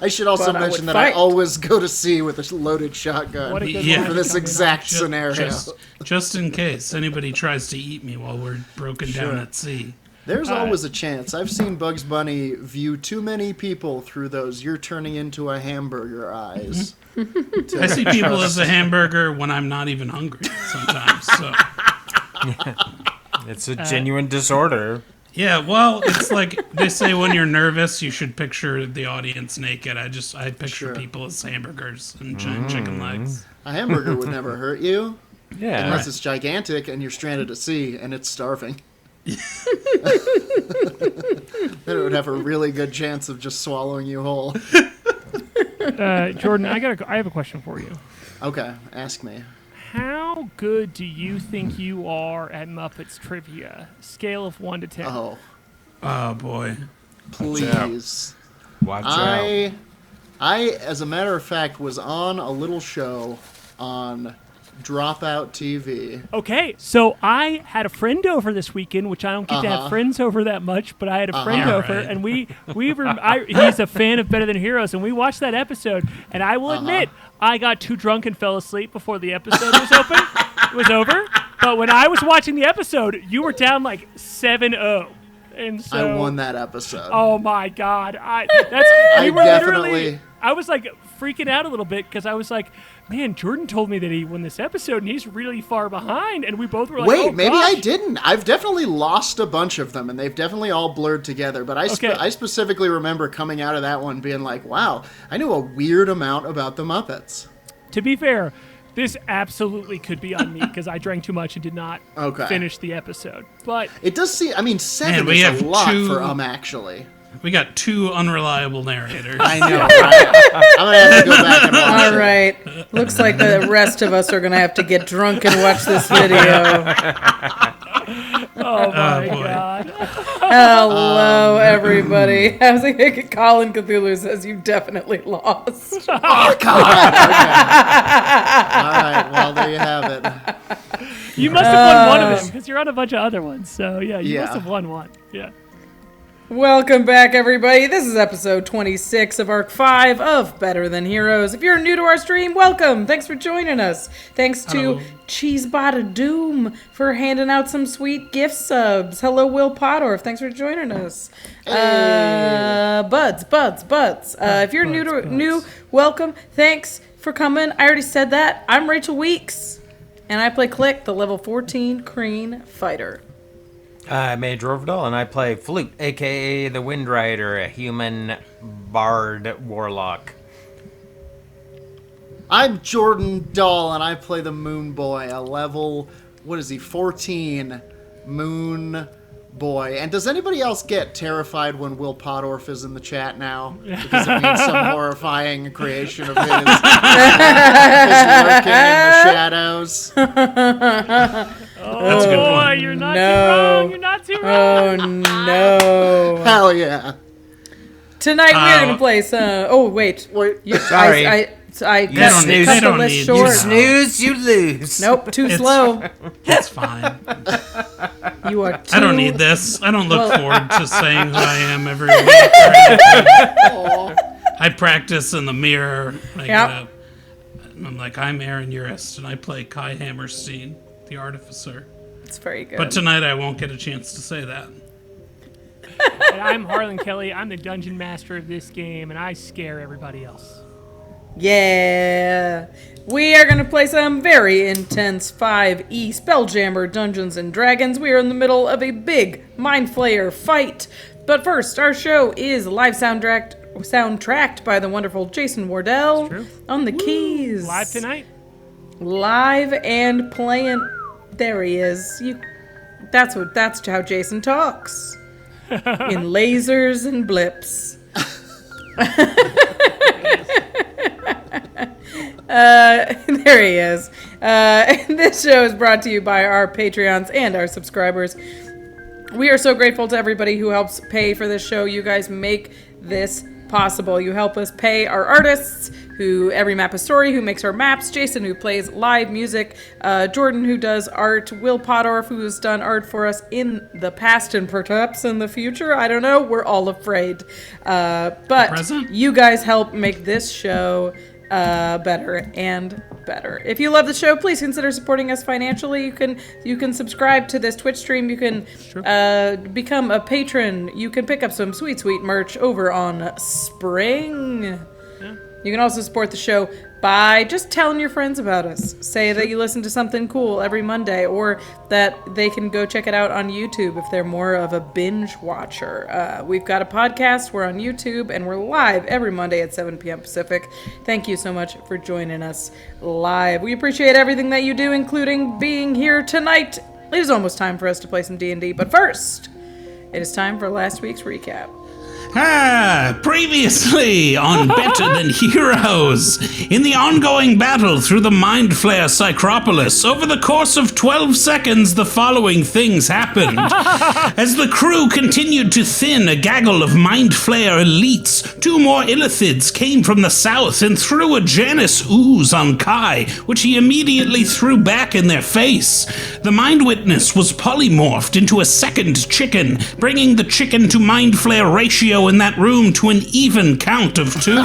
I should also mention that I always go to sea with a loaded shotgun for this exact scenario. Just in case anybody tries to eat me while we're broken down at sea. There's always a chance. I've seen Bugs Bunny view too many people through those "you're turning into a hamburger" eyes. I see people as a hamburger when I'm not even hungry sometimes. So. It's a genuine disorder. Yeah, well, it's like they say when you're nervous, you should picture the audience naked. I picture people as hamburgers and giant chicken legs. A hamburger would never hurt you. Yeah. Unless it's gigantic and you're stranded at sea and it's starving. Then it would have a really good chance of just swallowing you whole. Jordan, I have a question for you. Okay, ask me. How good do you think you are at Muppets trivia? Scale of 1 to 10. Oh boy. Please. Watch out. I, as a matter of fact, was on a little show on Dropout TV. Okay, so I had a friend over this weekend, which I don't get to have friends over that much, but I had a friend over, and he's a fan of Better Than Heroes, and we watched that episode, and I will admit, I got too drunk and fell asleep before the episode was over, but when I was watching the episode, you were down like 7-0. And so, I won that episode. Oh my God! I was like freaking out a little bit because I was like, man, Jordan told me that he won this episode and he's really far behind, and we both were like, wait, oh, maybe gosh. I didn't. I've definitely lost a bunch of them, and they've definitely all blurred together. But I specifically remember coming out of that one being like, wow, I knew a weird amount about the Muppets. To be fair, this absolutely could be on me because I drank too much and did not finish the episode. But it does seem, 7 is a lot for actually. We got 2 unreliable narrators. I know, right? I'm going to have to go back and watch All right. Looks like the rest of us are going to have to get drunk and watch this video. Oh, my God. Hello, everybody. I was like, Colin Cthulhu says you definitely lost. Oh, God. Okay. All right. Well, there you have it. You must have won one of them because you're on a bunch of other ones. So, you must have won one. Yeah. Welcome back, everybody. This is episode 26 of Arc 5 of Better Than Heroes. If you're new to our stream, welcome. Thanks for joining us. Thanks to Cheesebot Doom for handing out some sweet gift subs. Hello, Will Pottorff. Thanks for joining us. Buds. If you're new, welcome. Thanks for coming. I already said that. I'm Rachel Weeks, and I play Klik, the level 14 Kreen fighter. I'm Ovredahl, and I play Flute, a.k.a. the Windrider, a human bard warlock. I'm Jordan Dahl, and I play the Moonboy, a level, 14 Moon Boy. And does anybody else get terrified when Will Pottorff is in the chat now? Because it means some horrifying creation of his is lurking in the shadows. That's a good point. You're not too wrong. You're not too wrong. Oh, no. Hell yeah. Tonight we're going to play some... Oh, wait. Sorry. I cut the list short. You snooze, you lose. Nope, too slow. It's fine. You are too... I don't need this. I don't look forward to saying who I am every week. I practice in the mirror. I'm like, I'm Aaron Urist, and I play K.A.I. Hammerstein, the Artificer. It's very good. But tonight I won't get a chance to say that. And I'm Harlan Kelly. I'm the dungeon master of this game, and I scare everybody else. Yeah. We are going to play some very intense 5e Spelljammer Dungeons & Dragons. We are in the middle of a big Mind Flayer fight. But first, our show is live soundtracked by the wonderful Jason Wardell on the keys. Live tonight? Live and playing. There he is. That's how Jason talks. In lasers and blips. There he is. This show is brought to you by our Patreons and our subscribers. We are so grateful to everybody who helps pay for this show. You guys make this possible. You help us pay our artists, who every map a story, who makes our maps, Jason, who plays live music, Jordan, who does art, Will Podorf, who has done art for us in the past and perhaps in the future. I don't know. We're all afraid. But you guys help make this show better and better. If you love the show, please consider supporting us financially. You can subscribe to this Twitch stream. You can become a patron. You can pick up some sweet merch over on Spring. You can also support the show by just telling your friends about us. Say that you listen to something cool every Monday, or that they can go check it out on YouTube if they're more of a binge watcher. We've got a podcast. We're on YouTube, and we're live every Monday at 7 p.m. Pacific. Thank you so much for joining us live. We appreciate everything that you do, including being here tonight. It is almost time for us to play some D&D, but first, it is time for last week's recap. Previously on Better Than Heroes. In the ongoing battle through the Mind Flayer Psycropolis, over the course of 12 seconds, the following things happened. As the crew continued to thin a gaggle of Mind Flayer elites, 2 more illithids came from the south and threw a Janus ooze on K.A.I, which he immediately threw back in their face. The Mind Witness was polymorphed into a second chicken, bringing the chicken to Mind Flayer ratio in that room to an even count of 2.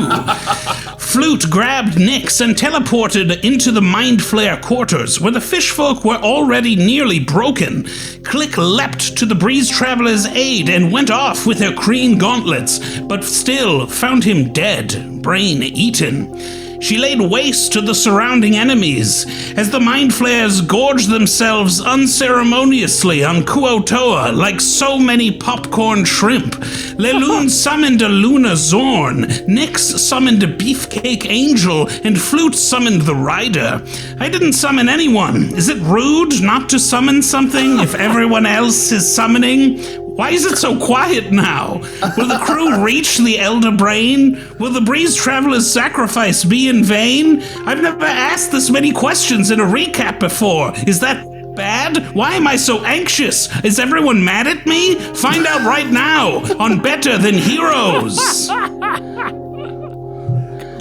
Flute grabbed Nyx and teleported into the Mind Flayer quarters, where the fishfolk were already nearly broken. Klik leapt to the Breeze Traveler's aid and went off with her Kreen gauntlets, but still found him dead, brain eaten. She laid waste to the surrounding enemies as the Mind Flayers gorged themselves unceremoniously on Kuotoa like so many popcorn shrimp. Leloon summoned a Luna Zorn, Nyx summoned a Beefcake Angel, and Flute summoned the Rider. I didn't summon anyone. Is it rude not to summon something if everyone else is summoning? Why is it so quiet now? Will the crew reach the Elder Brain? Will the Breeze Traveler's sacrifice be in vain? I've never asked this many questions in a recap before. Is that bad? Why am I so anxious? Is everyone mad at me? Find out right now on Better Than Heroes.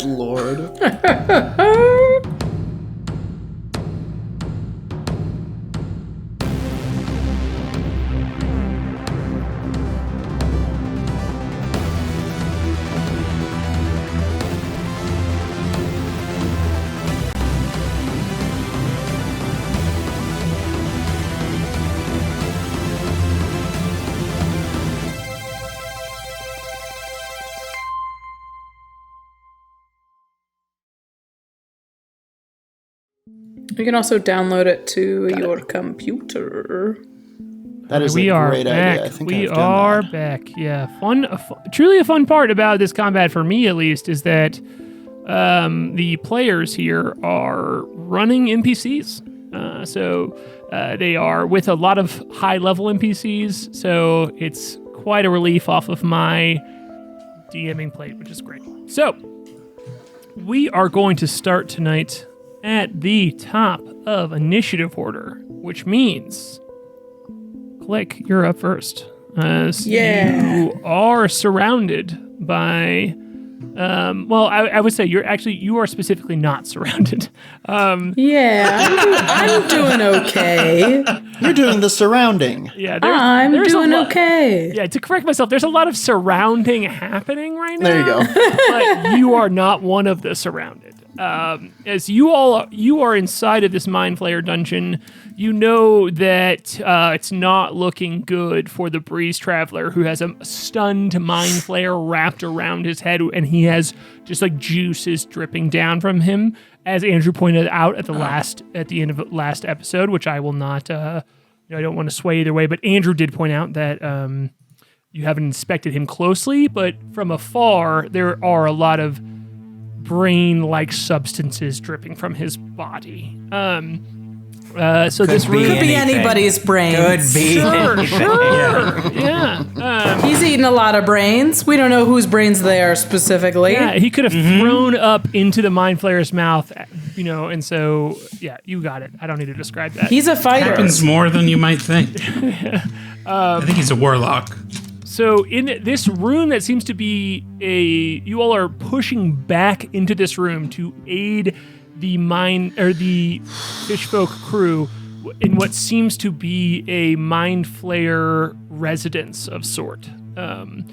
Lord. You can also download it to your computer. That is we a are great back. idea. I think we I've done are that. back. Yeah, truly a fun part about this combat for me, at least, is that the players here are running NPCs. So they are with a lot of high-level NPCs. So it's quite a relief off of my DMing plate, which is great. So we are going to start tonight at the top of initiative order, which means, Klik, you're up first. You are surrounded by, I would say you are specifically not surrounded. I'm doing okay. You're doing the surrounding. Yeah, I'm doing okay. Yeah, to correct myself, there's a lot of surrounding happening right now. There you go. But you are not one of the surrounded. As you are inside of this Mind Flayer dungeon, you know that it's not looking good for the Breeze Traveler, who has a stunned Mind Flayer wrapped around his head, and he has just like juices dripping down from him. As Andrew pointed out at the end of last episode, which I will not, I don't want to sway either way, but Andrew did point out that you haven't inspected him closely, but from afar there are a lot of brain-like substances dripping from his body. So this room could be anybody's brain. Could be. Sure. Yeah. He's eaten a lot of brains. We don't know whose brains they are specifically. Yeah, he could have thrown up into the Mind Flayer's mouth, and so, yeah, you got it. I don't need to describe that. He's a fighter. Happens more than you might think. I think he's a warlock. So in this room that seems to be you all are pushing back into this room to aid the fishfolk crew in what seems to be a mind flayer residence of sort. And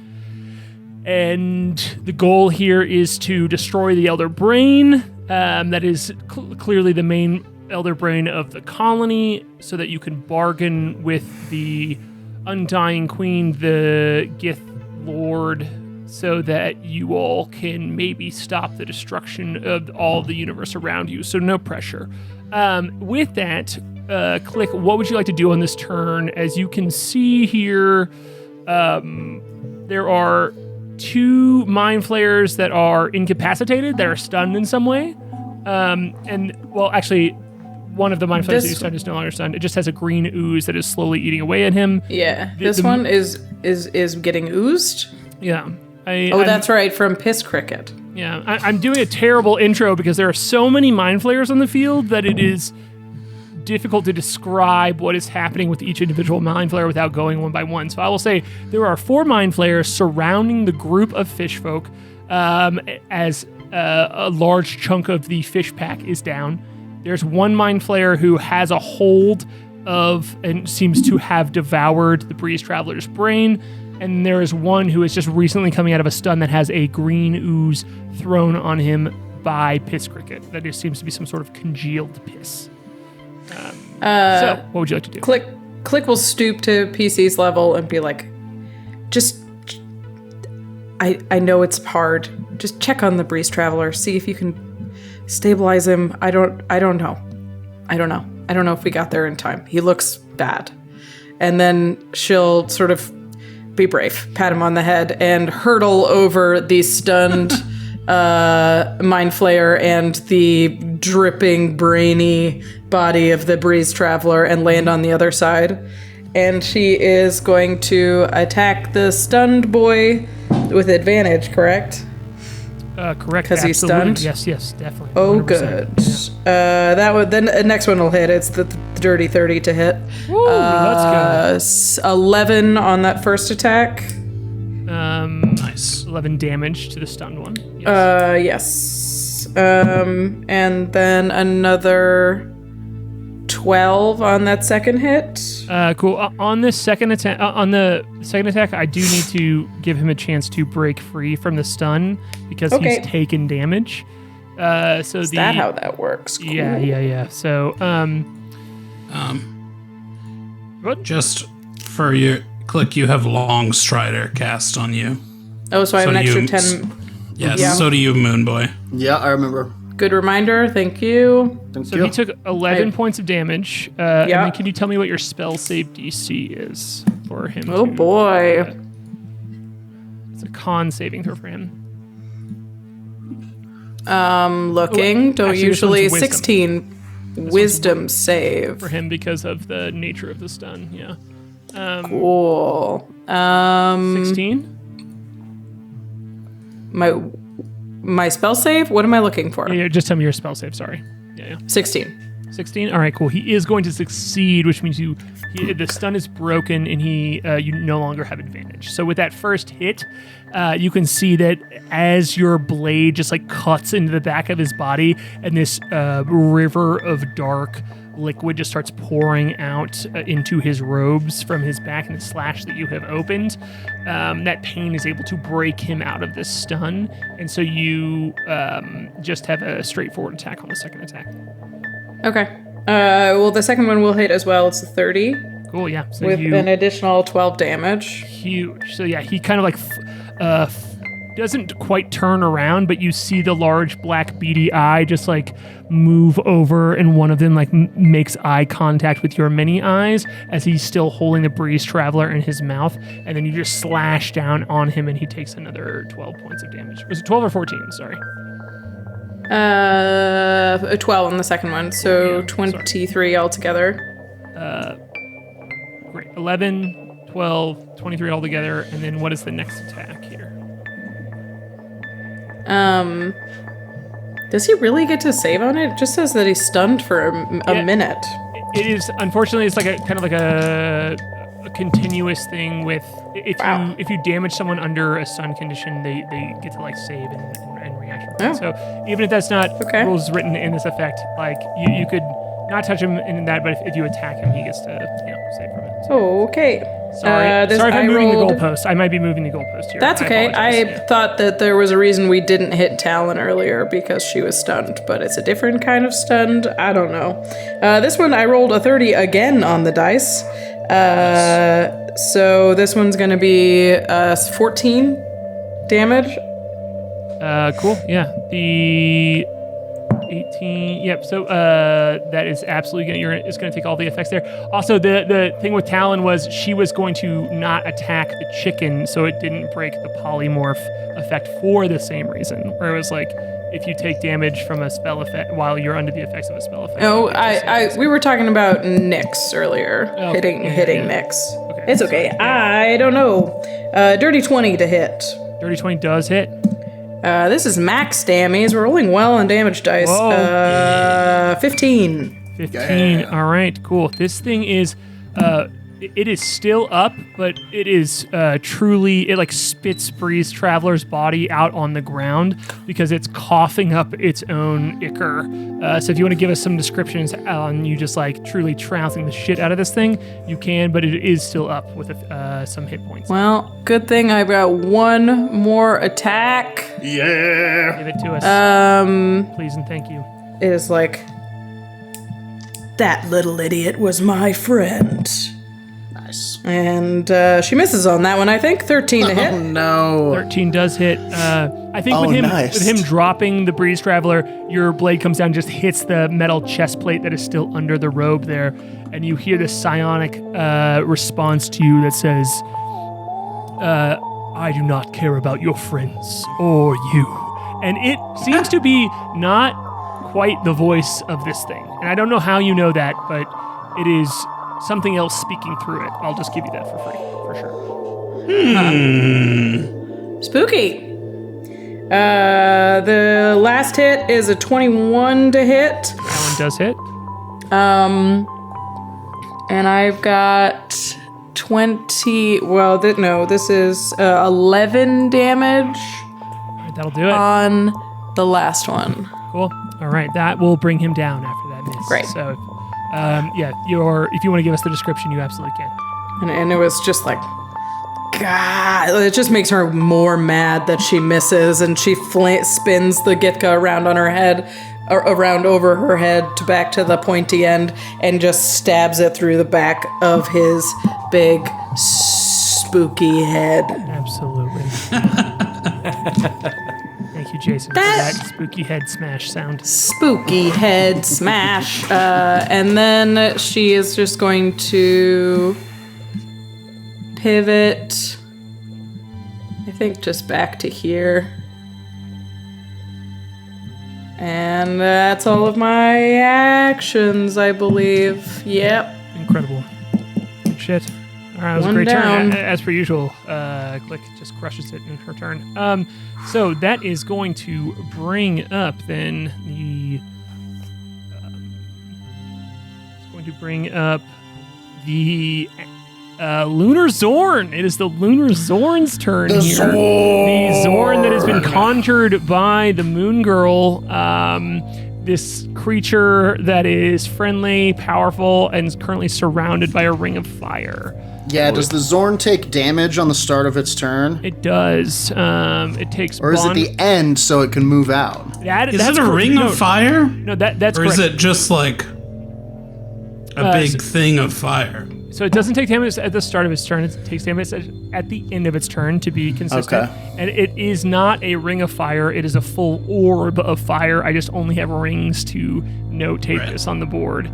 the goal here is to destroy the Elder Brain. That is clearly the main Elder Brain of the colony, so that you can bargain with the Undying Queen, the Gith Lord, so that you all can maybe stop the destruction of all the universe around you. So no pressure. With that, Klik, what would you like to do on this turn? As you can see here, there are 2 mind flayers that are incapacitated, that are stunned in some way. Actually, one of the mind flayers that you stunned is no longer stunned. It just has a green ooze that is slowly eating away at him. Yeah, this one is getting oozed. Yeah. That's right, from Piss Cricket. Yeah, I'm doing a terrible intro because there are so many mind flayers on the field that it is difficult to describe what is happening with each individual mind flayer without going one by one. So I will say there are 4 mind flayers surrounding the group of fish folk as a large chunk of the fish pack is down. There's 1 mind flayer who has a hold of and seems to have devoured the Breeze Traveler's brain. And there is 1 who is just recently coming out of a stun that has a green ooze thrown on him by Piss Cricket. That just seems to be some sort of congealed piss. So, what would you like to do? Klik will stoop to PC's level and be like, I know it's hard. Just check on the Breeze Traveler. See if you can stabilize him. I don't know. I don't know if we got there in time. He looks bad. And then she'll sort of be brave, pat him on the head, and hurtle over the stunned mind flayer and the dripping, brainy body of the Breeze Traveler and land on the other side. And she is going to attack the stunned boy with advantage, correct? Correct. Because he's stunned? Yes, definitely. Oh, good. Yeah. Then the next one will hit. It's the dirty 30 to hit. Woo, that's good. 11 on that first attack. Nice. 11 damage to the stunned one. Yes. And then another 12 on that second hit. Cool. On the second attack, I do need to give him a chance to break free from the stun because he's taken damage. Is that how that works? Cool. Yeah. So, what? Just for your Klik, you have Long Strider cast on you. Oh, so I have an extra 10. Yes, yeah. So do you, Moonboy. Yeah, I remember. Good reminder. Thank you. He took 11 points of damage. And then can you tell me what your spell save DC is for him? Oh, boy. It's a con saving throw for him. Looking. Don't usually 16 wisdom save. For him because of the nature of the stun. Yeah. Cool. 16? My spell save? What am I looking for? Yeah, just tell me your spell save, sorry. Yeah. 16. 16? All right, cool. He is going to succeed, which means the stun is broken and you no longer have advantage. So with that first hit, you can see that as your blade just like cuts into the back of his body and this river of dark liquid just starts pouring out into his robes from his back and the slash that you have opened. That pain is able to break him out of this stun, and so you just have a straightforward attack on the second attack. Okay. Well, the second one will hit as well. It's a 30. Cool, yeah. So with an additional 12 damage. Huge. So yeah, he kind of like doesn't quite turn around, but you see the large black beady eye just like move over, and one of them like makes eye contact with your many eyes as he's still holding the Breeze Traveler in his mouth, and then you just slash down on him and he takes another 12 points of damage. Was it 12 or 14? Sorry. 12 on the second one, so 23 altogether. Great. 11, 12, 23 altogether, and then what is the next attack here? Does he really get to save on it? It just says that he's stunned for a minute. It is, unfortunately, it's like a kind of like a a continuous thing with if you damage someone under a stun condition, they get to like save and reaction. Oh. So even if that's not rules written in this effect, like you could not touch him in that, but if you attack him, he gets to save from it. Okay. Sorry if I'm moving the goalpost. I might be moving the goalpost here. That's okay. I thought that there was a reason we didn't hit Talon earlier because she was stunned, but it's a different kind of stunned. I don't know. This one, I rolled a 30 again on the dice. So this one's going to be 14 damage. Cool. Yeah. The 18. Yep. So that is absolutely it's going to take all the effects there. Also, the thing with Talon was she was going to not attack the chicken, so it didn't break the polymorph effect for the same reason. Where it was like, if you take damage from a spell effect while you're under the effects of a spell effect. Oh, we were talking about Nyx earlier. Oh, hitting Nyx. Okay. It's okay. I don't know. Dirty 20 to hit. Dirty 20 does hit. This is max damage. We're rolling well on damage dice. 15. 15. Yeah. All right, cool. This thing is, it is still up, but it is truly, it like spits Breeze Traveler's body out on the ground because it's coughing up its own ichor. So if you want to give us some descriptions on you just like truly trouncing the shit out of this thing, you can, but it is still up with some hit points. Well, good thing I've got one more attack. Yeah. Give it to us. Please and thank you. It is like, that little idiot was my friend. Nice. And she misses on that one, I think. 13 to hit. Oh, no. 13 does hit. I think with him dropping the Breeze Traveler, your blade comes down and just hits the metal chest plate that is still under the robe there. And you hear this psionic response to you that says, I do not care about your friends or you. And it seems to be not quite the voice of this thing. And I don't know how you know that, but it is something else speaking through it. I'll just give you that for free, for sure. Spooky. The last hit is a 21 to hit. That one does hit. And I've got 20. Well, this is 11 damage. All right, that'll do it. On the last one. Cool. All right, that will bring him down after that miss. Great. So, if you want to give us the description, you absolutely can. And it was just like, God, it just makes her more mad that she misses, and she spins the Gitka around on her head, around over her head to back to the pointy end, and just stabs it through the back of his big, spooky head. Absolutely. Thank you, Jason, for that spooky head smash sound. Spooky head smash. And then she is just going to pivot, I think, just back to here. And that's all of my actions, I believe. Yep. Incredible. Good shit. All right, that was a great turn. As per usual, Klik just crushes it in her turn. So that is going to bring up then the... it's going to bring up the Lunar Zorn. It is the Lunar Zorn's turn here. The Zorn that has been conjured by the Moon Girl. This creature that is friendly, powerful, and is currently surrounded by a ring of fire. Yeah, does the Zorn take damage on the start of its turn? It does. It takes. Or is it the end so it can move out? Is it a ring of fire? No, that's or correct. Is it just like a big thing of fire? So it doesn't take damage at the start of its turn. It takes damage at the end of its turn to be consistent. Okay. And it is not a ring of fire. It is a full orb of fire. I just only have rings to notate this on the board.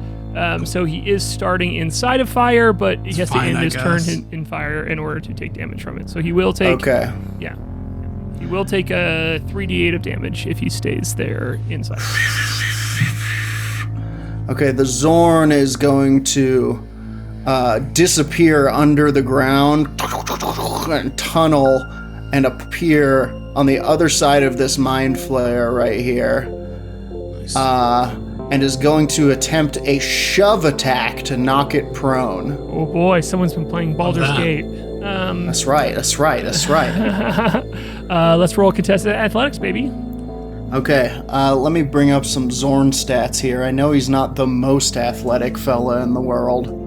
So he is starting inside of fire, but he has to end his turn in fire in order to take damage from it. So he will take... Okay. Yeah. He will take a 3d8 of damage if he stays there inside. Okay, the Zorn is going to disappear under the ground and tunnel and appear on the other side of this mind flare right here. Nice. and is going to attempt a shove attack to knock it prone. Oh boy, someone's been playing Baldur's Gate. That's right. Let's roll contested athletics, baby. Okay, let me bring up some Zorn stats here. I know he's not the most athletic fella in the world.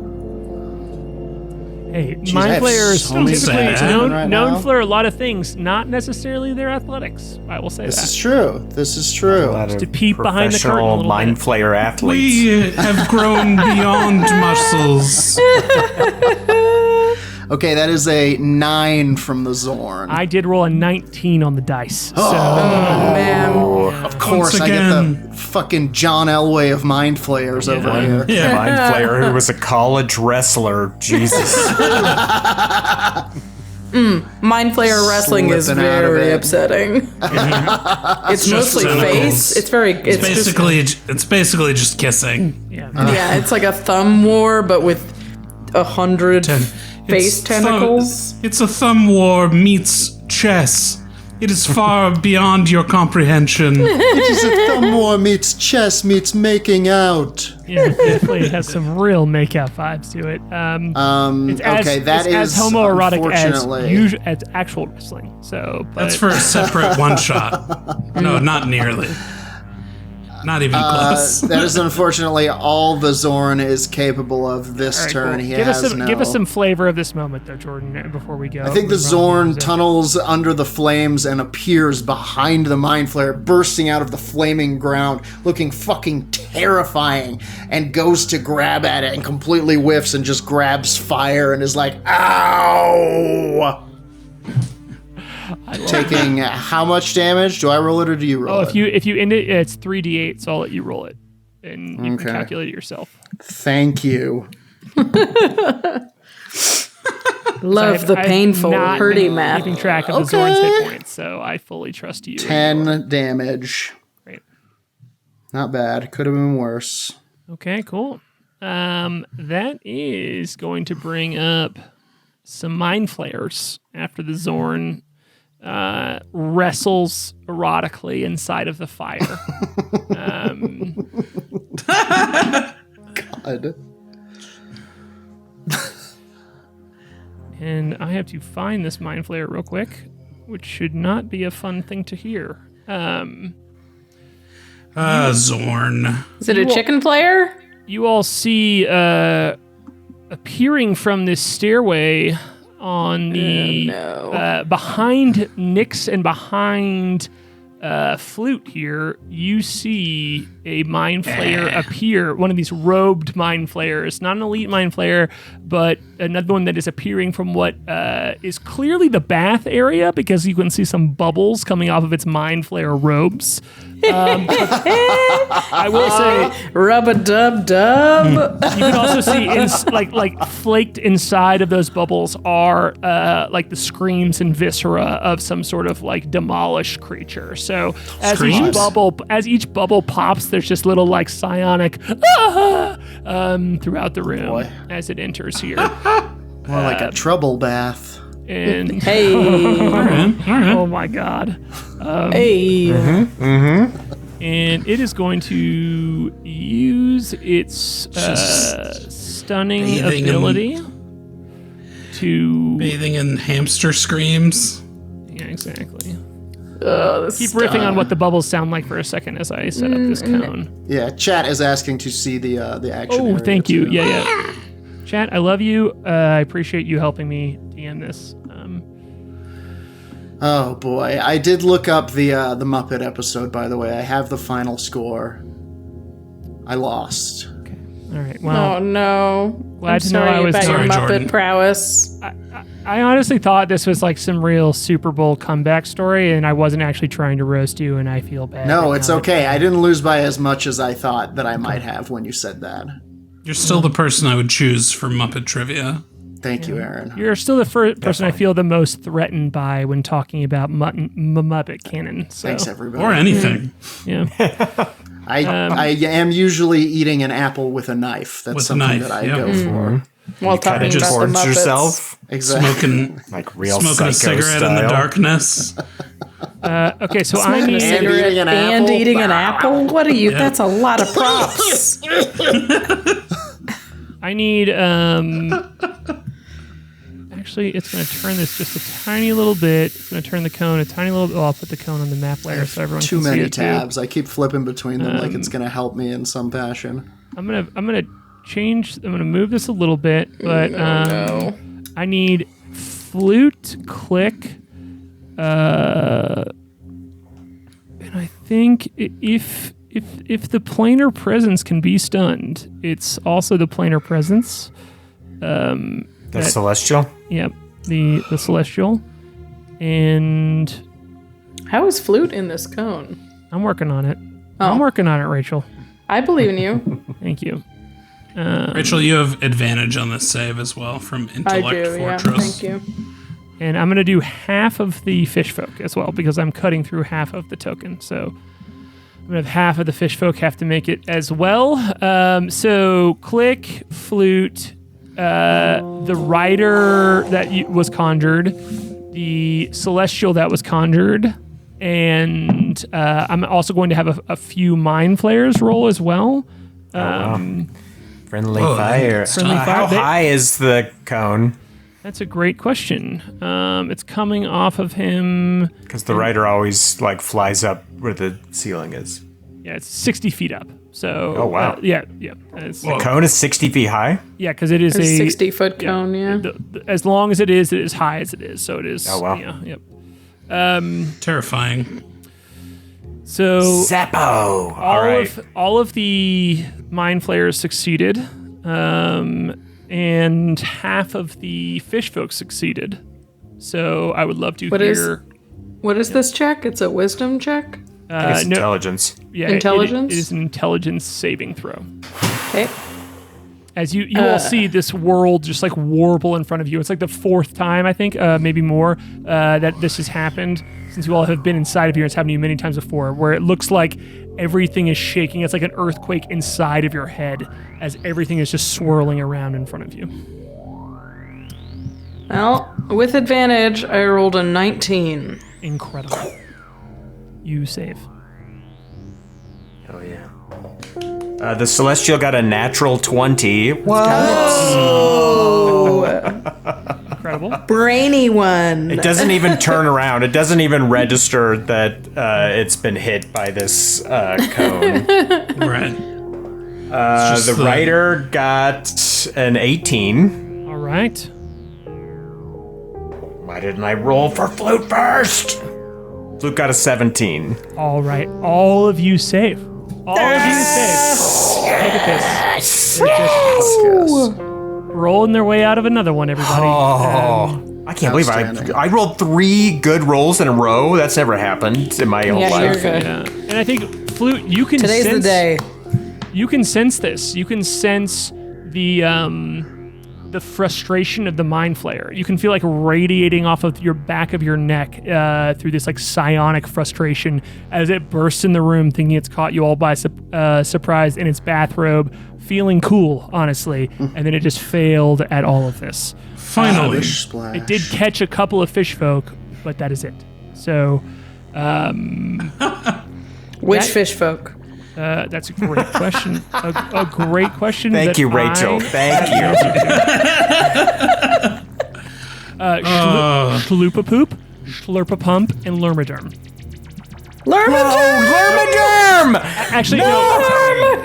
Hey, Jeez, I Mind have Flayers so many typically stats known, right known now. for a lot of things, not necessarily their athletics. I will say This that. is true. This is true. To peep behind the curtain a Professional little mind bit. flayer athletes. We have grown beyond muscles. Okay, that is a 9 from the Zorn. I did roll a 19 on the dice. So Man. Of course, Once I get again. the fucking John Elway of mind flayers over here. Yeah. Mind flayer who was a college wrestler. Jesus. Mind Flayer wrestling is Slipping out of very it. upsetting. It's just mostly tentacles. face. It's Basically just kissing. yeah. Yeah, it's like a thumb war, but with 100 face tentacles. It's a thumb war meets chess. It is far beyond your comprehension. It is a thumb war meets chess meets making out. Yeah, it definitely has some real make-out vibes to it. It's Okay, that it's as is homoerotic unfortunately- as actual wrestling. So, but, That's for a separate one shot. No, not nearly. Not even close. That is unfortunately all the Zorn is capable of this all right, turn. cool. He give has us no. give us some flavor of this moment, though, Jordan. Before we go, I think the Zorn tunnels under the flames and appears behind the Mind Flayer, bursting out of the flaming ground, looking fucking terrifying, and goes to grab at it and completely whiffs and just grabs fire and is like, ow! Taking how much damage? Do I roll it or do you roll it? if you end it, it's 3d8. So I'll let you roll it, and you Okay. can calculate it yourself. Thank you. Love the I've painful, not hurty been math. keeping track of the Zorn's hit points, so I fully trust you. 10 damage. Great. Not bad. Could have been worse. Okay, cool. That is going to bring up some mind flayers after the Zorn wrestles erotically inside of the fire. God. And I have to find this mind flayer real quick, which should not be a fun thing to hear. Zorn. Is it a chicken player? You all see appearing from this stairway on the behind Nyx and behind Flute here, you see a mind flayer appear, one of these robed mind flayers, not an elite mind flayer, but another one that is appearing from what is clearly the bath area, because you can see some bubbles coming off of its mind flayer robes. I will say, Rub-a-dub-dub. you can also see like flaked inside of those bubbles are like the screams and viscera of some sort of like demolished creature. So as each bubble pops, there's just little like psionic throughout the room Boy. as it enters here. More like a trouble bath. And Hey. oh my god. Hey. And it is going to use its stunning bathing ability to... Bathing in hamster screams. Yeah, exactly. Oh, Keep riffing on what the bubbles sound like for a second as I set up this cone. Yeah, chat is asking to see the action. Oh, area thank you. too. Yeah. Chat, I love you. I appreciate you helping me DM this. Oh boy, I did look up the Muppet episode. By the way, I have the final score. I lost. All right. Well, Oh no. Glad I'm to know sorry I was about your sorry, Muppet Jordan. prowess. I honestly thought this was like some real Super Bowl comeback story, and I wasn't actually trying to roast you, and I feel bad. No, now it's that- okay. I didn't lose by as much as I thought that I might have when you said that. You're still the person I would choose for Muppet trivia. Thank you, Aaron. You're still the first person I feel the most threatened by when talking about Muppet canon. So, Thanks, everybody. Or anything. yeah. I am usually eating an apple with a knife. That's With a something knife, that I yeah. go for. While Kind talking of just about the towards Muppets. yourself. Exactly. Smoking Like real a psycho cigarette in the style. darkness. Okay, so I Smoking a need. cigarette eating an and apple? eating an apple? What are you? That's a lot of props. I need. Actually, it's going to turn this just a tiny little bit. It's going to turn the cone a tiny little bit. Oh, I'll put the cone on the map layer so everyone Too can see many it too. tabs. I keep flipping between them like it's gonna help me in some fashion. I'm gonna change. I'm gonna move this a little bit, but no. I need Flute, Klik, and I think if the planar presence can be stunned, it's also the planar presence. The celestial. Yep, the celestial, and How is Flute in this cone? I'm working on it. Oh. I'm working on it, Rachel. I believe in you. Thank you. Rachel, you have advantage on this save as well from I Intellect do, yeah. Fortress. Thank you. And I'm going to do half of the fish folk as well because I'm cutting through half of the token. So I'm going to have half of the fish folk have to make it as well. So Klik, Flute, the rider that was conjured, the celestial that was conjured, and I'm also going to have a few mind flayers roll as well. Friendly fire. Friendly fire. How high is the cone? That's a great question. It's coming off of him. Because the rider always like flies up where the ceiling is. Yeah, it's 60 feet up. So. Oh, wow. Yeah. It's, The cone is 60 feet high? yeah, because it is A a 60-foot cone, yeah. as long as it is as high as it is. So it is. Oh, wow. Yeah. Yep. Terrifying. So Zeppo! all of the mind flayers succeeded, and half of the fish folk succeeded. So I would love to What is- hear. What is this check? It's a wisdom check? It's no, intelligence. yeah, Intelligence? it is an intelligence saving throw. Okay. As you all see this world just like warble in front of you. It's like the fourth time, I think, maybe more, that this has happened since you all have been inside of here. It's happened to you many times before, where it looks like everything is shaking. It's like an earthquake inside of your head as everything is just swirling around in front of you. Well, with advantage, I rolled a 19. Incredible. You save. Oh, yeah. The celestial got a natural 20. What? Incredible. Brainy one. It doesn't even turn around. It doesn't even register that it's been hit by this cone. Right. The rider got an 18. All right. Why didn't I roll for Flute first? Flute got a 17. All right. All of you save. All of you save. Look at this. They're just rolling their way out of another one, everybody. I can't believe I rolled 3 good rolls in a row. That's never happened in my whole Yeah, you're life. good. And I think, Flute, you can Today's sense... the day. You can sense this. You can sense the frustration of the mind flayer. You can feel like radiating off of your back of your neck through this like psionic frustration as it bursts in the room, thinking it's caught you all by surprise in its bathrobe, feeling cool, honestly, and then it just failed at all of this. Finally. Splash. It did catch a couple of fish folk, but that is it. So, Which fish folk? that's a great question. A great question. Thank you, Rachel. Thank you. Shlupa-poop, Slurpa-pump, and Lermaderm. Lermaderm! Actually, no.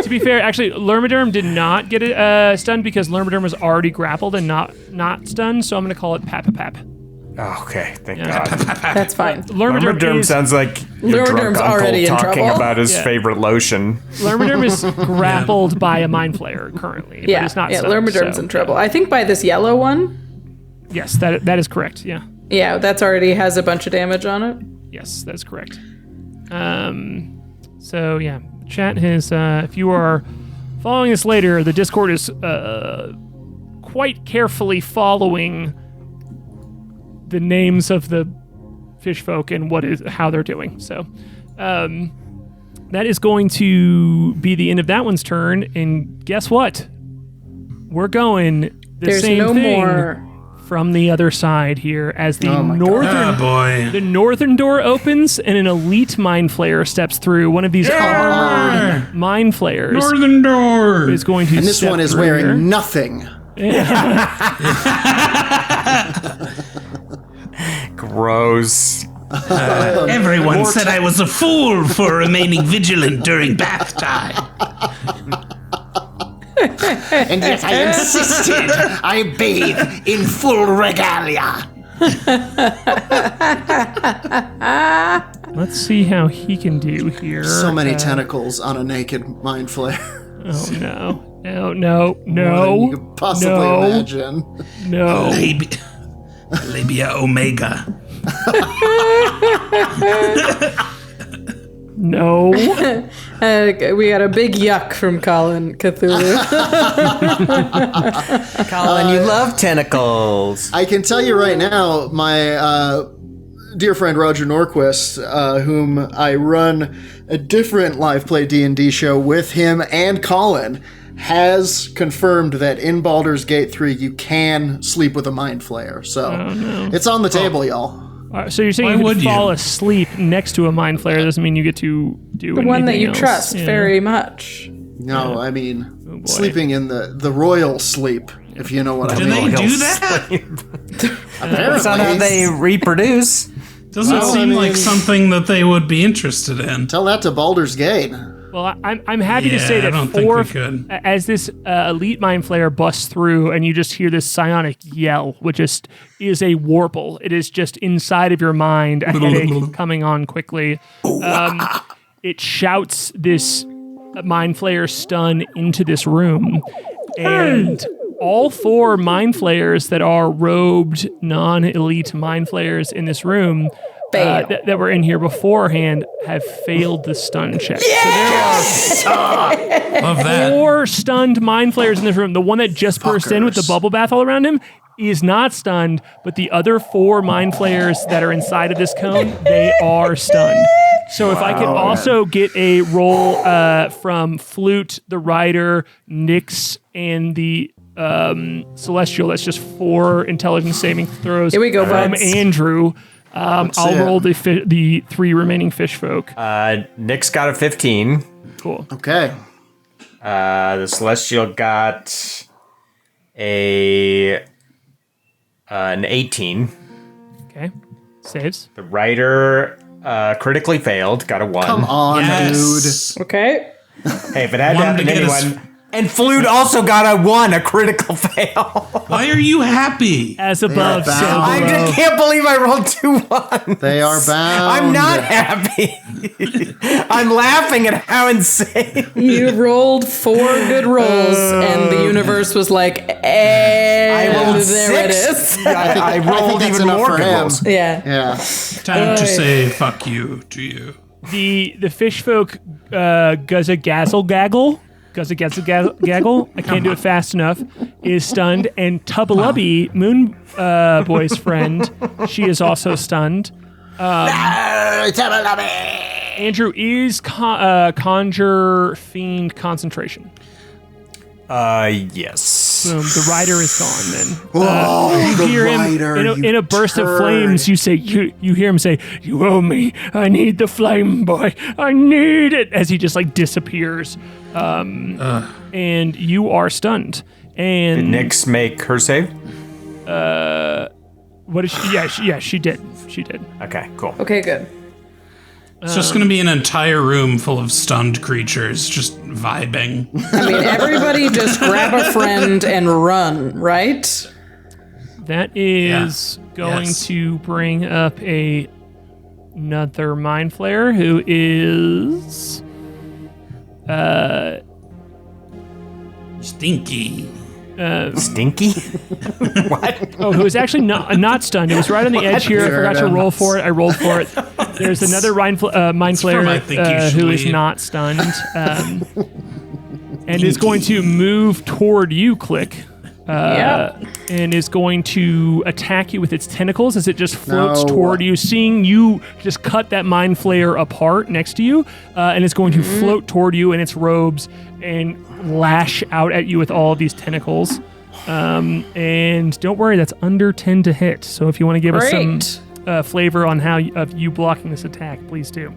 To be fair, actually, Lermaderm did not get stunned because Lermaderm was already grappled and not stunned, so I'm going to call it Pap-a-Pap. Okay, thank Yeah. God. That's fine. Lermaderm sounds like your drunk Lermaderm's uncle already in talking trouble. about his Yeah. favorite lotion. Lermaderm is grappled by a mind flayer currently, but Yeah, it's not yeah. stunned, Lermaderm's so, in trouble. I think by this yellow one. Yes, that is correct. Yeah. Yeah, that's already has a bunch of damage on it. Yes, that is correct. So yeah, chat has. If you are following this later, the Discord is quite carefully following the names of the fish folk and how they're doing. So that is going to be the end of that one's turn. And guess what? We're going the There's same no thing more from the other side here as the Oh boy. the northern door opens and an elite mind flayer steps through. One of these armored mind flayers Northern door is going to And this step one is through wearing here. nothing. Gross. Everyone said I was a fool for remaining vigilant during bath time. And yet I insisted I bathe in full regalia. Let's see how he can do here. So many tentacles on a naked mind flayer. Oh no. No, no, More than you no. could possibly no, imagine. No. Labia Omega. No. We got a big yuck from Colin Cthulhu. Colin, you love tentacles. I can tell you right now, my dear friend Roger Norquist, whom I run a different live play D&D show with him and Colin, has confirmed that in Baldur's Gate 3 you can sleep with a mind flayer. So it's on the table, y'all. So you're saying Why you would could you? fall asleep next to a mind flayer doesn't mean you get to do The one that anything you else. trust Yeah. very much. No, I mean boy. sleeping in the royal sleep, if you know what I Do mean. they do that? That's not how they reproduce. Doesn't seem like something that they would be interested in. Tell that to Baldur's Gate. Well, I'm happy to say Yeah, that I don't think we could. as this elite mind flayer busts through, and you just hear this psionic yell, which just is a warble. It is just inside of your mind, a headache coming on quickly. It shouts this mind flayer stun into this room, and all 4 mind flayers that are robed non-elite mind flayers in this room. Fail. That were in here beforehand have failed the stun check. Love that. 4 stunned mind flayers in this room. The one that just burst in with the Fuckers. bubble bath all around him is not stunned, but the other 4 mind flayers that are inside of this cone, they are stunned. So if I could also get a roll from Flute, the Rider, Nyx, and the Celestial, that's just 4 intelligence saving throws Here we go, from buds. Andrew. I'll see it. roll the 3 remaining fish folk. Nick's got a 15. Cool. Okay. The Celestial got an 18. Okay. Saves. The Rider critically failed, got a 1. Come on, Yes. Okay. Hey, if it had to Wanted happen to to get us- anyone. And Flute also got a 1, a critical fail. Why are you happy? As above, so bound. I below. just can't believe I rolled 2 1s. They are bound. I'm not happy. I'm laughing at how insane. You rolled 4 good rolls, and the universe was like, I rolled there it 6. is. I rolled that's even enough more for good him. rolls. Yeah. Yeah. Time to say fuck you to you. The fish folk Guzza Gazzle Gaggle. Gaggle. I can't do it fast enough. Is stunned, and Tubbalubby, Moonboy's friend, she is also stunned. Andrew is conjure fiend concentration. Yes. Boom. The rider is gone. Then Oh, you hear him Rider, in a burst of turd. flames. You say you hear him say, "You owe me. I need the flame boy. I need it." As he just like disappears, and you are stunned. Did And Nyx make her save? what is she? Yeah, she did. She did. Okay, cool. Okay, good. It's just going to be an entire room full of stunned creatures just vibing. I mean, everybody just grab a friend and run, right? That is going Yes. to bring up another mind flayer who is Stinky. Stinky? What? who is actually not stunned. It was right on the edge here. I forgot to roll for it. I rolled for it. There's another mind flayer I think you should who is leave. not stunned, and is going to move toward you, Klik. And is going to attack you with its tentacles as it just floats No. toward you, seeing you just cut that mind flayer apart next to you, and it's going to float toward you in its robes and lash out at you with all of these tentacles. And don't worry, that's under 10 to hit. So if you want to give us some flavor on how of you blocking this attack, please do.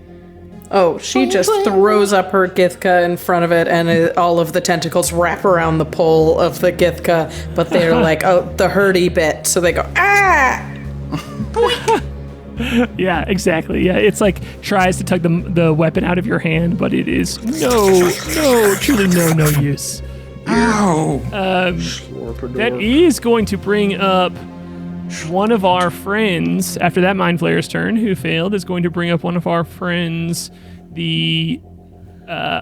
Oh, she just throws up her Githka in front of it, and all of the tentacles wrap around the pole of the Githka, but they're like, the hurdy bit, so they go, ah! Yeah, exactly. Yeah, it's like tries to tug the weapon out of your hand, but it is truly no use. Ow! That is going to bring up one of our friends, after that Mind Flayer's turn, who failed, is going to bring up one of our friends, the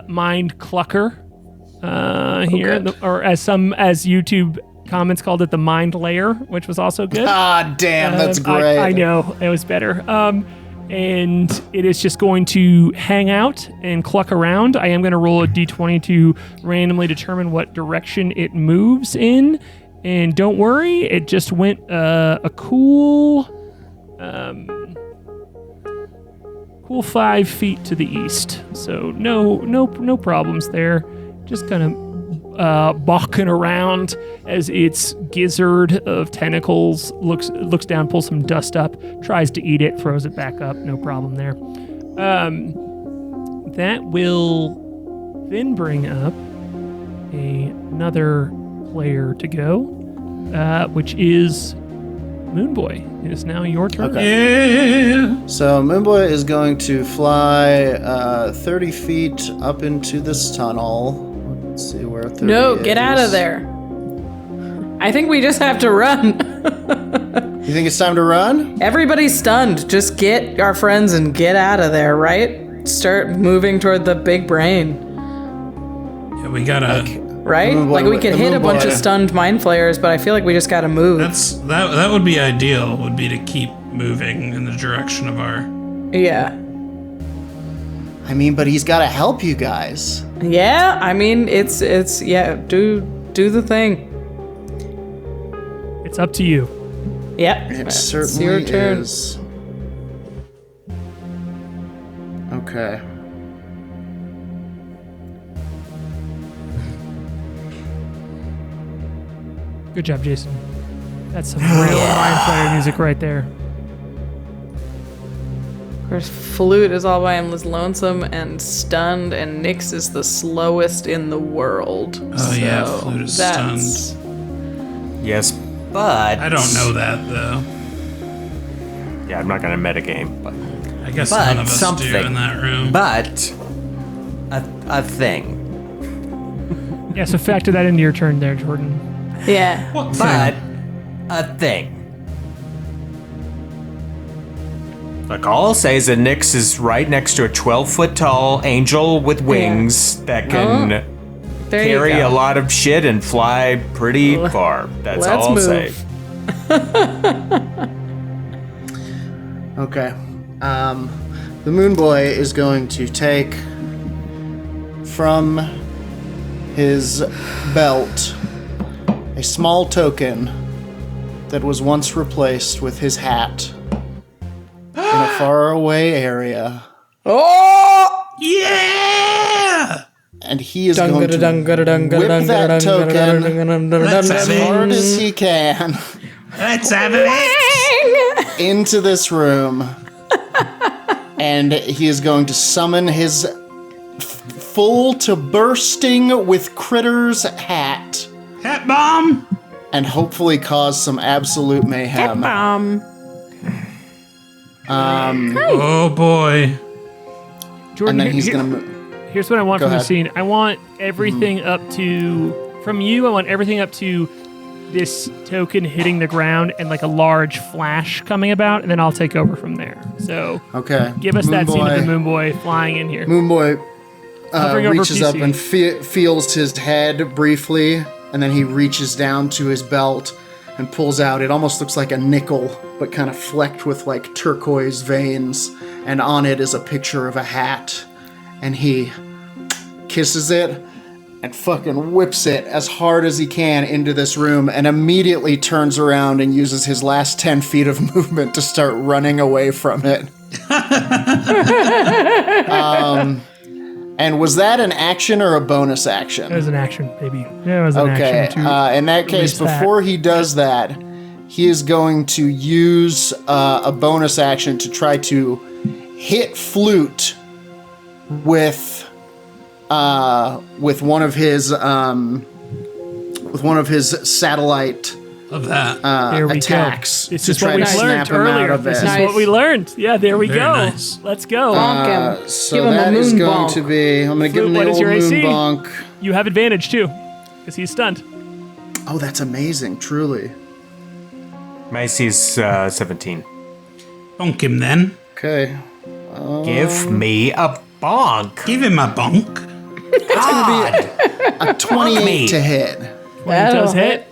Mind Clucker here, or as YouTube comments called it, the Mind Layer, which was also good. Ah, damn, that's great. I know, it was better. And it is just going to hang out and cluck around. I am going to roll a d20 to randomly determine what direction it moves in. And don't worry, it just went a cool 5 feet to the east. So no problems there. Just kind of balking around as its gizzard of tentacles looks down, pulls some dust up, tries to eat it, throws it back up. No problem there. That will then bring up another player to go, which is Moonboy. It is now your turn. Okay. Yeah. So Moonboy is going to fly 30 feet up into this tunnel. Let's see where 30 No, is. get out of there. I think we just have to run. You think it's time to run? Everybody's stunned. Just get our friends and get out of there, right? Start moving toward the big brain. Yeah, we gotta... Right? Like we could hit a bunch of stunned mind flayers, but I feel like we just gotta move. That would be ideal, would be to keep moving in the direction of our... Yeah. I mean, but he's gotta help you guys. Yeah, I mean, it's yeah, do the thing. It's up to you. Yep. It it's certainly your turn. is. Okay. Good job, Jason. That's some real Mind Flayer music right there. Of course, Flute is all by him lonesome and stunned, and Nyx is the slowest in the world. Oh yeah, Flute is stunned. Yes, but... I don't know that, though. Yeah, I'm not going to metagame, but... I guess none of us do in that room. But... A thing. Yeah, so factor that into your turn there, Jordan. Yeah. What But... thing? A thing. Like, all I'll say is that Nyx is right next to a 12-foot tall angel with wings that can carry a lot of shit and fly pretty far. That's all I'll say. Okay. The Moonboy is going to take from his belt a small token that was once replaced with his hat in a faraway area. Oh! Yeah! And he is going to whip that token as hard as he can Let's have it! into this room. And he is going to summon his full to bursting with critters hat. Hat bomb! And hopefully cause some absolute mayhem. Oh boy. Jordan, And then he's going to... Here's what I want Go from the ahead. scene. I want everything up to... From you, I want everything up to this token hitting the ground and like a large flash coming about, and then I'll take over from there. So Okay. give us that scene of the Moonboy flying in here. Moonboy Hovering over reaches up PC. and feels his head briefly, and then he reaches down to his belt and pulls out. It almost looks like a nickel, but kind of flecked with like turquoise veins, and on it is a picture of a hat. And he kisses it and fucking whips it as hard as he can into this room, and immediately turns around and uses his last 10 feet of movement to start running away from it. And was that an action or a bonus action? It was an action, baby. Yeah, it was an action. In that case, before he does that, he is going to use a bonus action to try to hit Flute with one of his satellite Of that. There we attacks. go. This to is try what we to snap learned him out earlier. of This it. is what we learned. Yeah, there we Very go. nice. Let's go. Bonk him. So Give him a that is moon going bonk. to be. I'm going to give him Flute, the what is old your moon AC? bonk. You have advantage too, because he's stunned. Oh, that's amazing! Truly. My AC is 17. Bonk him then. Okay. Give me a bonk. Give him a bonk. A 28 to hit. When he does hit.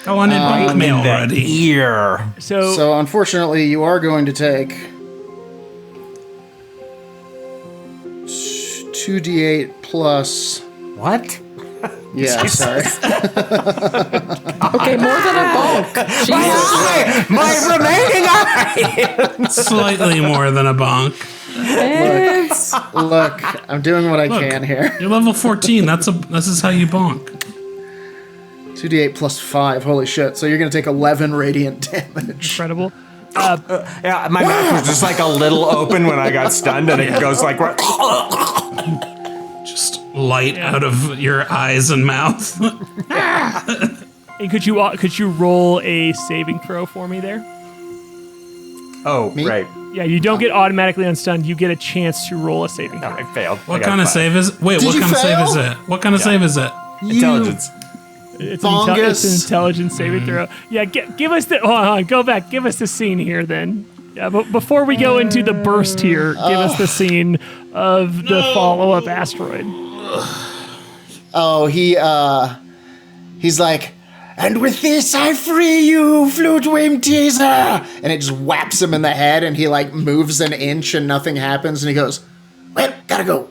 Go on and bonk me In the already. ear. So unfortunately, you are going to take 2d8 plus. What? Yeah, sorry. Okay, more than a bonk. Jesus. My remaining eye! Slightly more than a bonk. It's Look, I'm doing what I can here. You're level 14. This is how you bonk. 2d8 plus 5. Holy shit! So you're going to take 11 radiant damage. Incredible. Yeah, my mouth was just like a little open when I got stunned, and it goes like. Just light out of your eyes and mouth. And could you roll a saving throw for me there? Oh, Me? right. Yeah, you don't get automatically unstunned. You get a chance to roll a saving No, throw. I failed. What kind of save is? Wait, Did what you kind of save fail? is it? What kind of save is it? Intelligence. It's Bongus. an intelligence saving throw. Yeah, give us the. Hold on, go back. Give us the scene here then. Yeah, but before we go into the burst here, give us the scene of the follow-up asteroid. Oh, he's like, and with this I free you, Flute Whimteaser! And it just whaps him in the head, and he like moves an inch and nothing happens, and he goes, well, gotta go.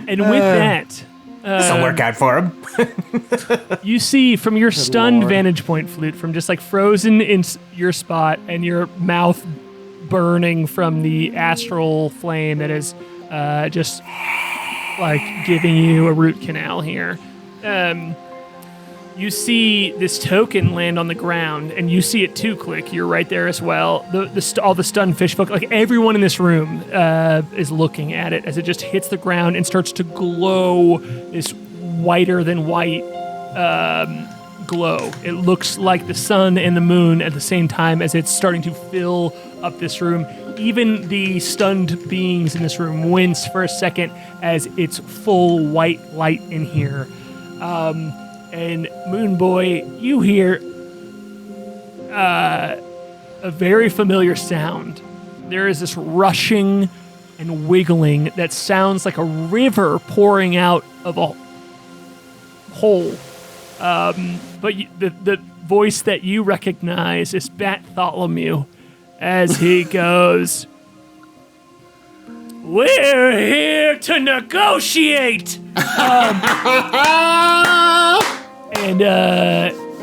And with that, This'll work out for him. you see from your stunned vantage point, Flute, from just like frozen in your spot and your mouth burning from the astral flame that is just like giving you a root canal here. You see this token land on the ground, and you see it too, Klik. You're right there as well. All the stunned fish folk, like everyone in this room is looking at it as it just hits the ground and starts to glow this whiter than white glow. It looks like the sun and the moon at the same time as it's starting to fill up this room. Even the stunned beings in this room wince for a second as it's full white light in here. And Moonboy, you hear a very familiar sound. There is this rushing and wiggling that sounds like a river pouring out of a hole. But the voice that you recognize is Bartholomew as he goes, "We're here to negotiate!" And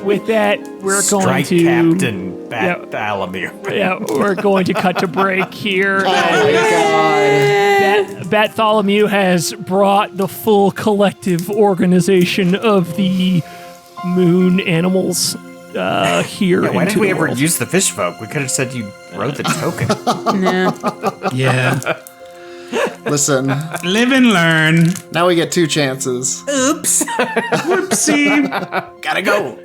with that, we're going Strike to Captain Bartholomew. we're going to cut to break here. Oh my god. Bartholomew has brought the full collective organization of the moon animals here. Yeah, why into did we the ever world. use the fish folk? We could have said you wrote the token. nah. Yeah. Listen, Live and learn. now we get 2 chances. Oops. Whoopsie. Gotta go.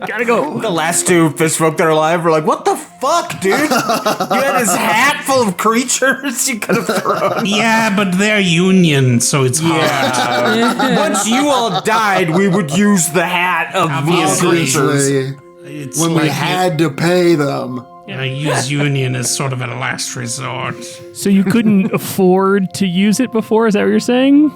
Gotta go. The last 2 fish folk that are alive were like, what the fuck, dude? You had this hat full of creatures you could have thrown. Yeah, but they're union, so it's hard. Once you all died, we would use the hat of these creatures. Obviously, It's when we like had to pay them. I use union as sort of a last resort. So you couldn't afford to use it before? Is that what you're saying?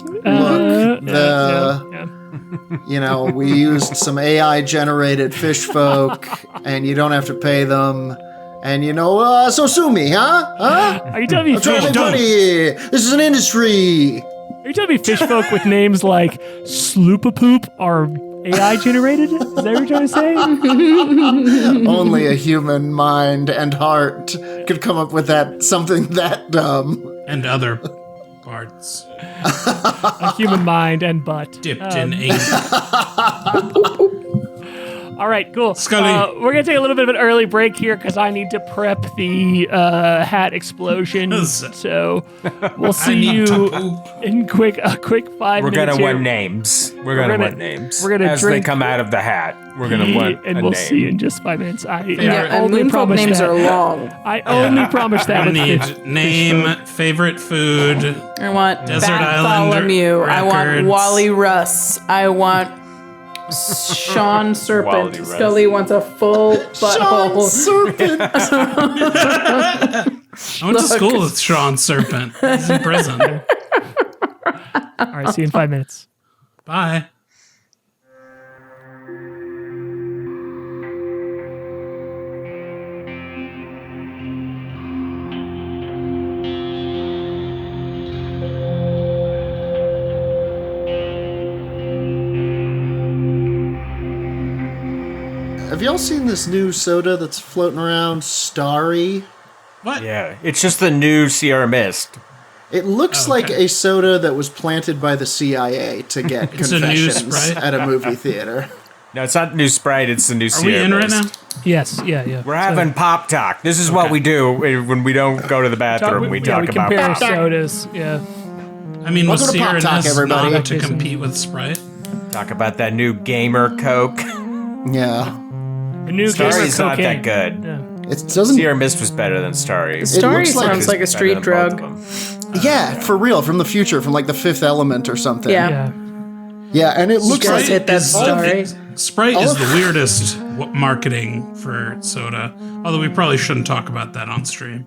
You know, we used some AI generated fish folk, and you don't have to pay them. And you know, so sue me, huh? Are you telling me I'm trying to fish? make money. This is an industry. Are you telling me fish folk with names like Sloopapoop are AI generated? Is that what you're trying to say? Only a human mind and heart that could come up with that something that dumb. And other parts. A human mind and butt. Dipped in ink. All right, cool. Scully. We're going to take a little bit of an early break here because I need to prep the hat explosion. So we'll see you in a quick 5 minutes. We're gonna here. want names. We're gonna want names. We're gonna as drink they come out of the hat. We're gonna want and a we'll name. see you in just 5 minutes. I And only Moonfolk promise names that. are long. I only promise that. I with need fish name, folk. favorite food. I want Desert Island Bartholomew. I want records. Wally Russ. I want Sean Serpent. Wally Russ. Scully wants a full butthole. Serpent. I went to school with Sean Serpent. He's in prison. All right, see you in 5 minutes. Bye. Have y'all seen this new soda that's floating around, Starry? What? Yeah, it's just the new Sierra Mist. It looks like a soda that was planted by the CIA to get It's a new confessions Sprite? at a movie theater. No, it's not new Sprite. It's the new Are we Sierra in right Mist. now? Yes, yeah. We're having pop talk. This is what we do when we don't go to the bathroom. We talk about compare pop talk. sodas. Yeah. I mean, was Welcome to Pop Sierra Talk, Mist everybody. not to compete with Sprite? Talk about that new gamer Coke. Yeah. The new Starry's gamer not cocaine. that good. Yeah. It doesn't. Sierra Mist was better than Starry. Starry looks like sounds it's like a Better street than drug. both of them. Yeah, for real, from the future, from like the Fifth Element or something. Yeah. Yeah. Yeah, and it looks guys like hit that is the- Starry. Sprite is the weirdest marketing for soda. Although we probably shouldn't talk about that on stream.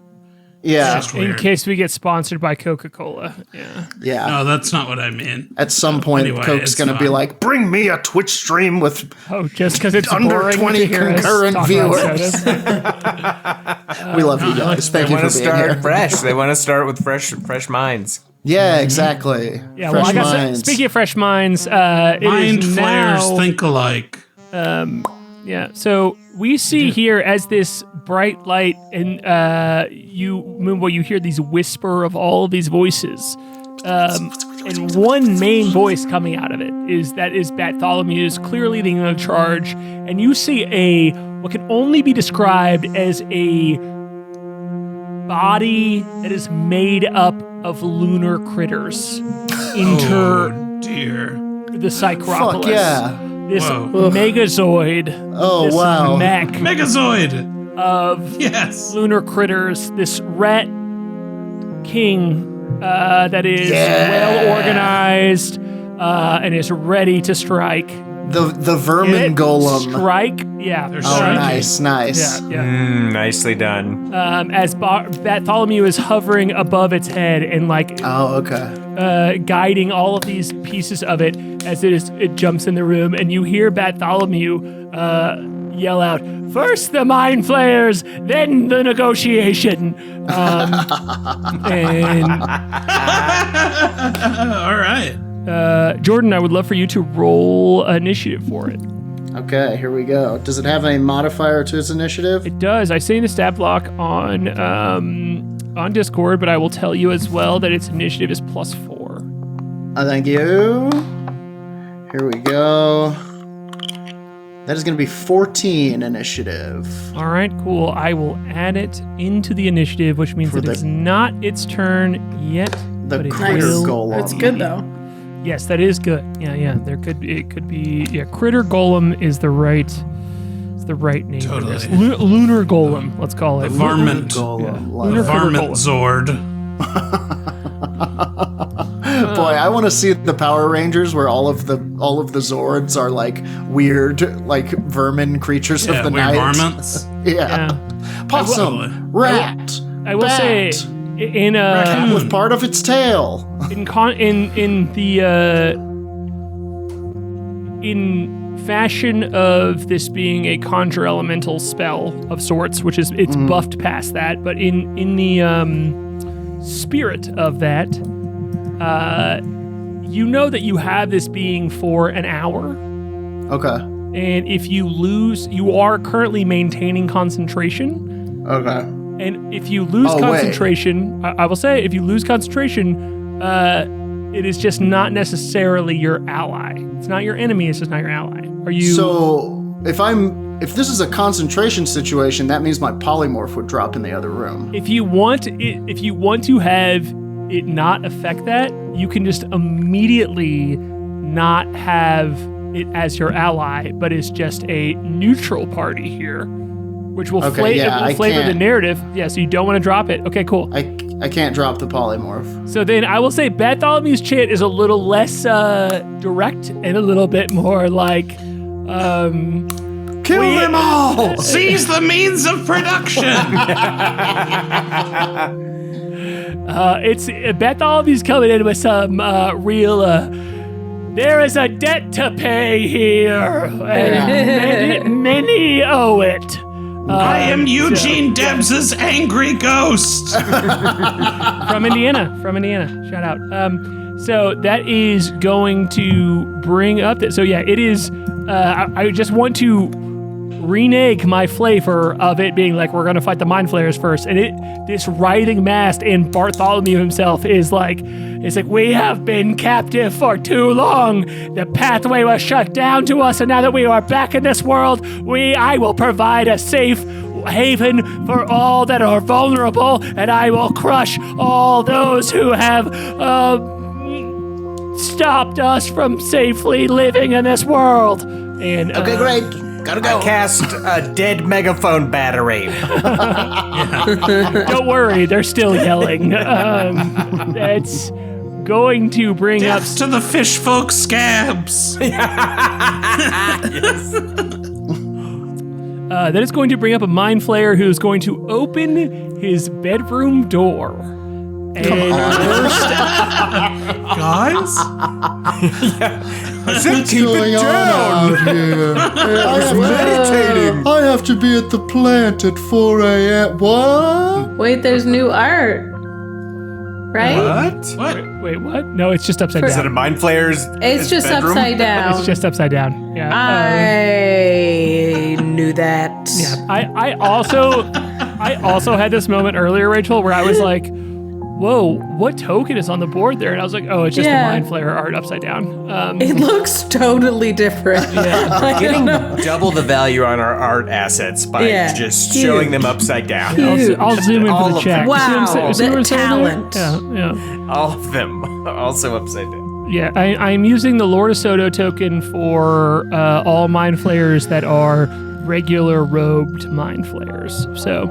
yeah, Just In weird. case we get sponsored by Coca-Cola. Yeah. yeah. No, that's not what I mean. At some point, Anyway, Coke's it's gonna be fine. like, "Bring me a Twitch stream with Oh, just because it's Under boring 20 to hear us concurrent talk viewers. about sodas. we love you guys. Thank They you want for to being start here." fresh. They want to start with fresh minds. Yeah, exactly. Yeah, Fresh well, I got minds. speaking of fresh minds, it Mind is flayers now, think alike. Yeah, so we see here as this bright light, and you, Moonboy, you hear these whisper of all of these voices. And one main voice coming out of it is Bartholomew's, clearly leading the charge. And you see what can only be described as a body that is made up of lunar critters Oh dear. the Psycropolis. Fuck yeah. This Whoa. Megazoid. Oh, this wow. mech Megazoid. of Yes. lunar critters, this rat king that is Yeah. well organized and is ready to strike. The vermin golem. Strike? Yeah. They're Oh, striking. nice. Yeah. Nicely done. As Bartholomew is hovering above its head and Oh, okay. guiding all of these pieces of it as it jumps in the room, and you hear Bartholomew yell out, "First the mind flayers, then the negotiation." And All right. Jordan, I would love for you to roll initiative for it. Okay, here we go. Does it have a modifier to its initiative? It does. I say in the stat block on Discord, but I will tell you as well that its initiative is +4. Thank you. Here we go. That is going to be 14 initiative. All right, cool. I will add it into the initiative, which means For that it's the- not its turn yet. The but it critter will- golem. That's good though. Yes, that is good. Yeah. It could be. Yeah, critter golem is the right. It's the right name. for Totally. this. Lunar golem. Let's call it. Varmint. Golem. Lunar critter Varmint golem. Zord. Boy, I want to see the Power Rangers where all of the Zords are like weird, like vermin creatures Yeah, of the weird night. varmints. Yeah. Yeah. Possum, rat, I will bat, say in cat with part of its tail. in fashion of this being a conjure elemental spell of sorts, which is it's buffed past that, but in the spirit of that, you know that you have this being for an hour, Okay. and if you lose, you are currently maintaining concentration. Okay. And if you lose concentration, I will say, if you lose concentration, it is just not necessarily your ally. It's not your enemy. It's just not your ally. Are you? So if this is a concentration situation, that means my polymorph would drop in the other room. If you want to have it not affect that, you can just immediately not have it as your ally, but it's just a neutral party here, which will flavor the narrative. Yeah, so you don't want to drop it. Okay, cool. I can't drop the polymorph. So then I will say Bartholomew's chant is a little less direct and a little bit more like... Kill them all! Seize the means of production! It's Bartholomew's coming in with some real... there is a debt to pay here, and many owe it. I am Eugene Debs' angry ghost. From Indiana. Shout out. So that is going to bring up that. So yeah, it is. I just want to renege my flavor of it being like we're going to fight the mind flayers first, and this writhing mass and Bartholomew himself is like, it's like we have been captive for too long. The pathway was shut down to us, and now that we are back in this world, I will provide a safe haven for all that are vulnerable, and I will crush all those who have stopped us from safely living in this world. And okay, great. Gotta go. I cast a dead megaphone battery. Don't worry, they're still yelling. That's going to bring up to the fish folk scabs. That is going to bring up a mind flayer who is going to open his bedroom door. And guys? What's going on out here? meditating. I have to be at the plant at 4 a.m. What? Wait, there's new art. Right? What? wait, what? No, it's just upside Is it a down. mind flayer's It's just bedroom? upside down. It's just upside down. Yeah. I knew that. Yeah. I also had this moment earlier, Rachel, where I was like, whoa, what token is on the board there? And I was like, oh, it's just the mind flayer art upside down. It looks totally different. We're getting double the value on our art assets by just showing them upside down. I'll zoom in for the of chat. them. Wow, See the what's talent. Yeah. All of them also upside down. Yeah, I'm using the Lord of Soto token for all mind flayers that are regular robed mind flayers. So...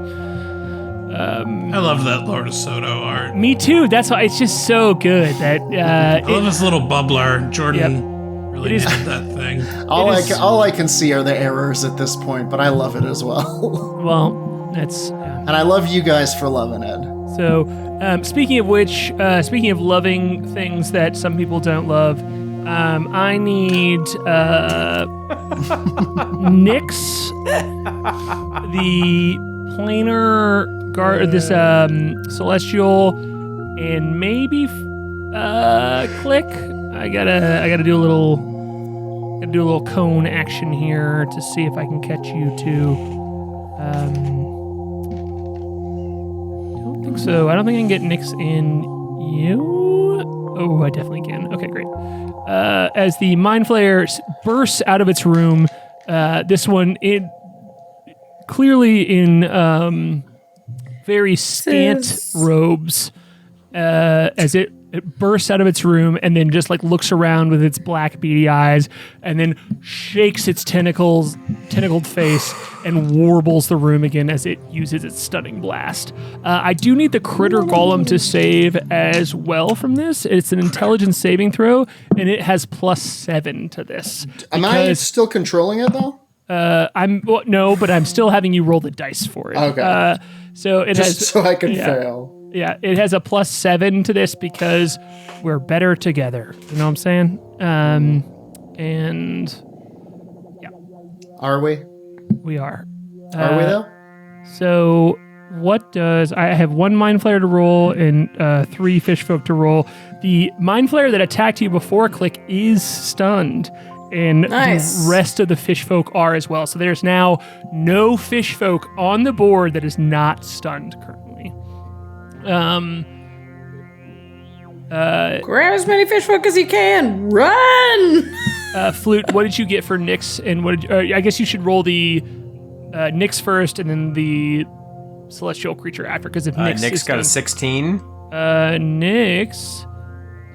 I love that Lord of Soto art. Me too. That's why it's just so good that I love his little bubbler. Jordan really is- nailed that thing. All I can see are the errors at this point, but I love it as well. well, that's And I love you guys for loving it. so. Speaking of which, speaking of loving things that some people don't love, I need Nyx, the planar guard, this celestial, and maybe Klik. I gotta do a little cone action here to see if I can catch you too. Don't think so. I don't think I can get Nyx in you. Oh, I definitely can. Okay, great. As the mind flayer bursts out of its room, this one clearly in very scant robes, as it bursts out of its room and then just like looks around with its black beady eyes and then shakes its tentacled face and warbles the room again as it uses its stunning blast. I do need the critter golem to save as well from this. It's an intelligence saving throw and it has +7 to this. Am I still controlling it though? No, but I'm still having you roll the dice for it. Okay. So it Just has so I can fail. Yeah, it has a +7 to this because we're better together. You know what I'm saying? And Are we? we are. Are we though? So what does I have 1 mind flayer to roll and 3 fish folk to roll. The mind flayer that attacked you before Klik is stunned, and Nice. the rest of the fish folk are as well. So there's now no fish folk on the board that is not stunned currently. Grab as many fish folk as you can. Run! Flute, what did you get for Nyx? And what did I guess you should roll the Nyx first, and then the celestial creature after. Because if Nyx Nick's got a 16. Nyx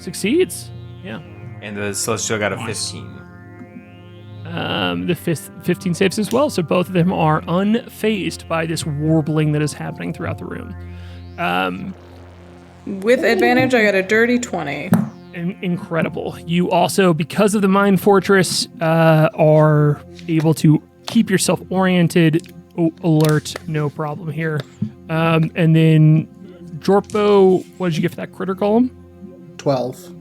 succeeds. Yeah. And the celestial got a 15. The 15 saves as well, so both of them are unfazed by this warbling that is happening throughout the room. With advantage, I got a dirty 20. Incredible. You also, because of the Mind Fortress, are able to keep yourself oriented, alert, no problem here. And then, Jorpo, what did you get for that critter golem? 12.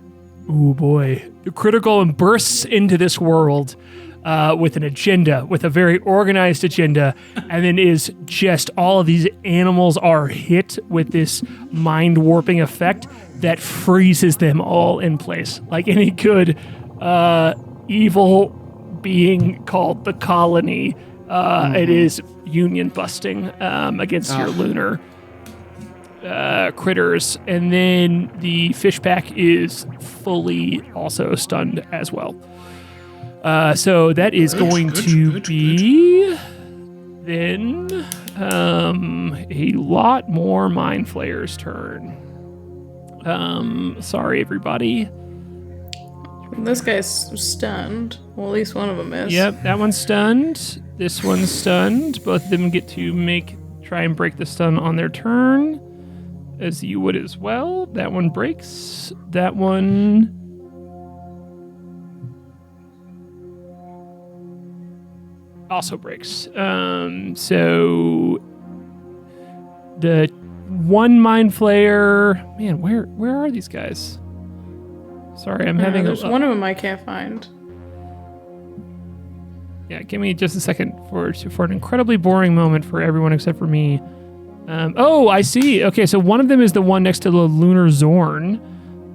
Ooh, boy. The critter golem bursts into this world with an agenda, with a very organized agenda, and then is just all of these animals are hit with this mind-warping effect that freezes them all in place. Like any good evil being called the Colony, it is union busting against your lunar critters. And then the fish pack is fully also stunned as well. So that is going to be then a lot more Mind Flayer's turn. Sorry, everybody. This guy's stunned. Well, at least one of them is. Yep, that one's stunned. This one's stunned. Both of them get to try and break the stun on their turn, as you would as well. That one breaks. That one also breaks. So the one Mind Flayer. Man, where are these guys? Sorry, I'm having there's one of them I can't find. Yeah, give me just a second for an incredibly boring moment for everyone except for me. Oh, I see. Okay, so one of them is the one next to the Lunar Zorn.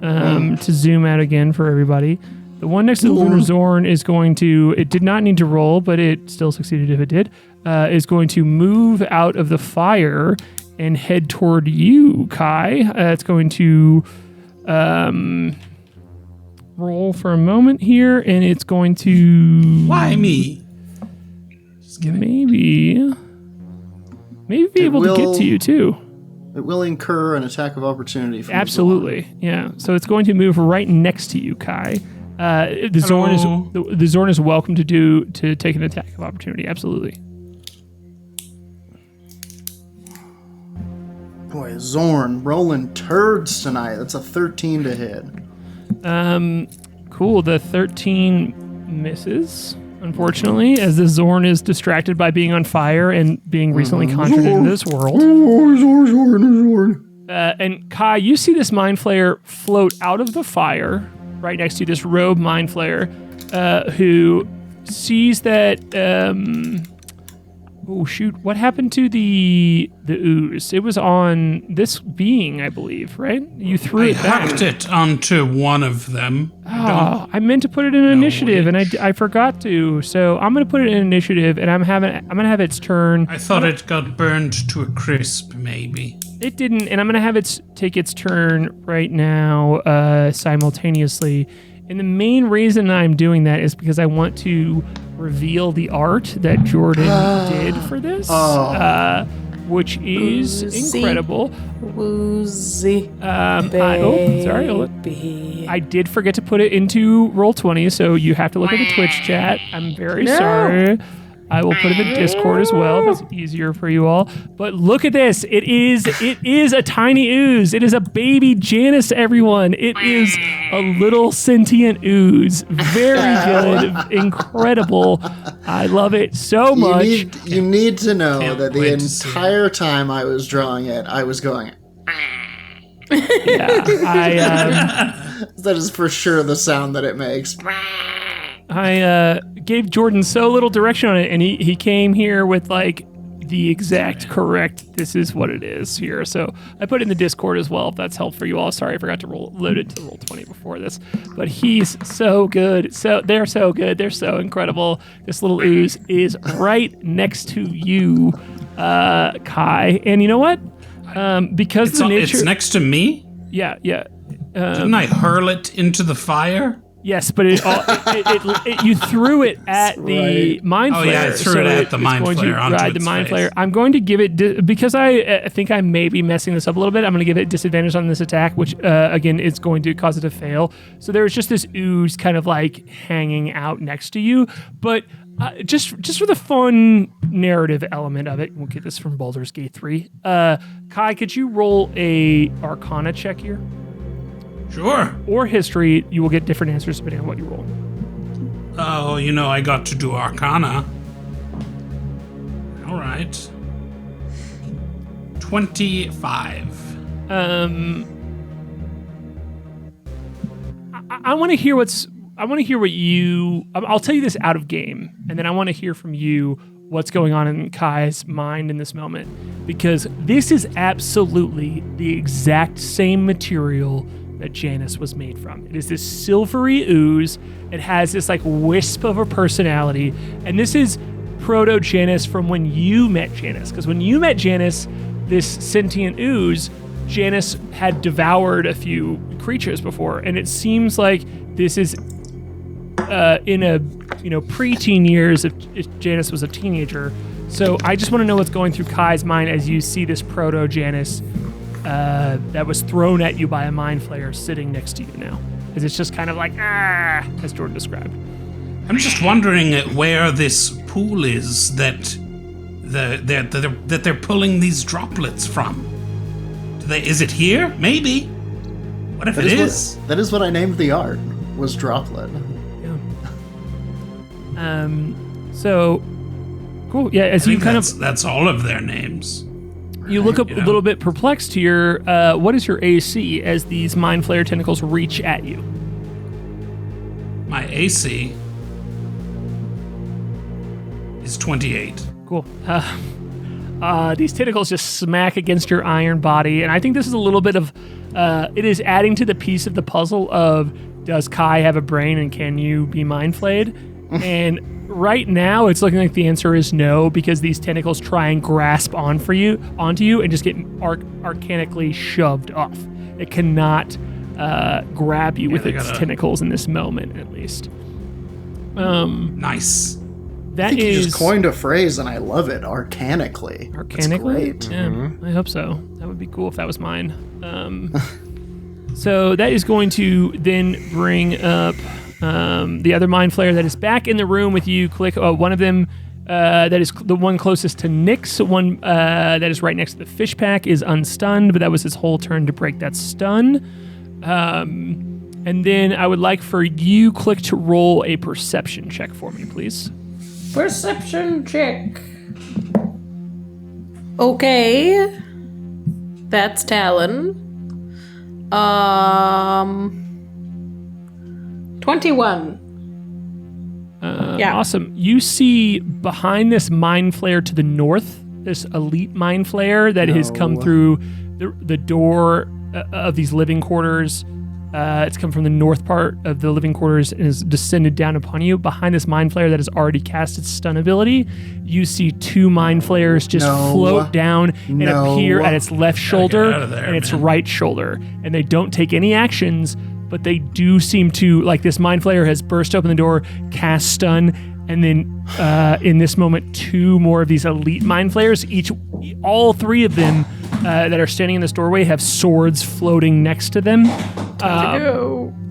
To zoom out again for everybody. The one next to the Lunar Zorn is going to, it did not need to roll, but it still succeeded if it did, is going to move out of the fire and head toward you, Kai. It's going to roll for a moment here, and it's going to... Why me? Just kidding. Maybe be able to get to you, too. It will incur an attack of opportunity from Absolutely, yeah. So it's going to move right next to you, Kai. The Zorn is welcome to take an attack of opportunity. Absolutely. Boy, Zorn rolling turds tonight. That's a 13 to hit. Cool. The 13 misses, unfortunately, as the Zorn is distracted by being on fire and being recently conjured into this world. Zorn. And Kai, you see this Mind Flayer float out of the fire right next to this robe Mind Flayer, who sees that. Oh shoot! What happened to the ooze? It was on this being, I believe, right? You threw it back. I hacked it onto one of them. Oh, I meant to put it in initiative, and I forgot to. So I'm gonna put it in initiative, and I'm gonna have its turn. I thought it got burned to a crisp, maybe. It didn't, and I'm gonna have it take its turn right now, simultaneously. And the main reason I'm doing that is because I want to reveal the art that Jordan did for this, which is incredible. Woozy. I did forget to put it into Roll20, so you have to look at the Twitch chat. I'm very sorry. I will put it in the Discord as well if it's easier for you all. But look at this. It is a tiny ooze. It is a baby Janus, everyone. It is a little sentient ooze. Very good. Incredible. I love it so much. You need to know Can't that the wait to see entire time I was drawing it, I was going... Yeah, That is for sure the sound that it makes. I gave Jordan so little direction on it, and he came here with like the exact correct. This is what it is here. So I put it in the Discord as well, if that's helpful for you all. Sorry, I forgot to load it to Roll20 before this. But he's so good. So they're so good. They're so incredible. This little ooze is right next to you, Kai. And you know what? Because the nature... It's next to me? Yeah. Didn't I hurl it into the fire? Yes, but you threw it at the Mind Flayer. Oh yeah, I threw it at the Mind Flayer onto ride the its Mind face. Flayer. I'm going to give it because I think I may be messing this up a little bit. I'm going to give it disadvantage on this attack, which again is going to cause it to fail. So there's just this ooze kind of like hanging out next to you, but. Just for the fun narrative element of it, we'll get this from Baldur's Gate 3. Kai, could you roll a Arcana check here? Sure. Or History. You will get different answers depending on what you roll. Oh, I got to do Arcana. All right. 25. I want to hear what you... I'll tell you this out of game, and then I want to hear from you what's going on in Kai's mind in this moment. Because this is absolutely the exact same material that Janus was made from. It is this silvery ooze. It has this like wisp of a personality. And this is proto-Janus from when you met Janus. Because when you met Janus, this sentient ooze, Janus had devoured a few creatures before. And it seems like this is in a preteen years if Janus was a teenager. So I just want to know what's going through Kai's mind as you see this proto-Janus that was thrown at you by a Mind Flayer sitting next to you now. Because it's just kind of like, as Jordan described. I'm just wondering where this pool is that they're pulling these droplets from. Is it here? Maybe. What if it is? That is what I named the art, was Droplet. Yeah. So, cool. Yeah, as you kind of... That's all of their names. You look up a little bit perplexed here. What is your AC as these Mind Flayer tentacles reach at you? My AC is 28. Cool. These tentacles just smack against your iron body, and I think this is a little bit of... it is adding to the piece of the puzzle of, does Kai have a brain and can you be Mind Flayed? And right now, it's looking like the answer is no, because these tentacles try and grasp onto you and just get arcanically shoved off. It cannot grab you with its tentacles in this moment, at least. Nice. I think you just coined a phrase, and I love it. Arcanically. Arcanically? That's great. Yeah, I hope so. That would be cool if that was mine. So that is going to then bring up the other Mind Flayer that is back in the room with you. Klik. One of them that is the one closest to Nyx. One that is right next to the fish pack is unstunned, but that was his whole turn to break that stun. And then I would like for you, Klik, to roll a perception check for me, please. Perception check. Okay. That's Talon. 21. Yeah. Awesome. You see behind this Mind Flayer to the north, this elite Mind Flayer that has come through the door of these living quarters. It's come from the north part of the living quarters and has descended down upon you. Behind this Mind Flayer that has already cast its stun ability, you see two Mind Flayers just float down and appear at its left shoulder and its right shoulder. And they don't take any actions, but they do seem to, like this Mind Flayer has burst open the door, cast stun, and then in this moment, two more of these elite Mind Flayers, all three of them that are standing in this doorway have swords floating next to them.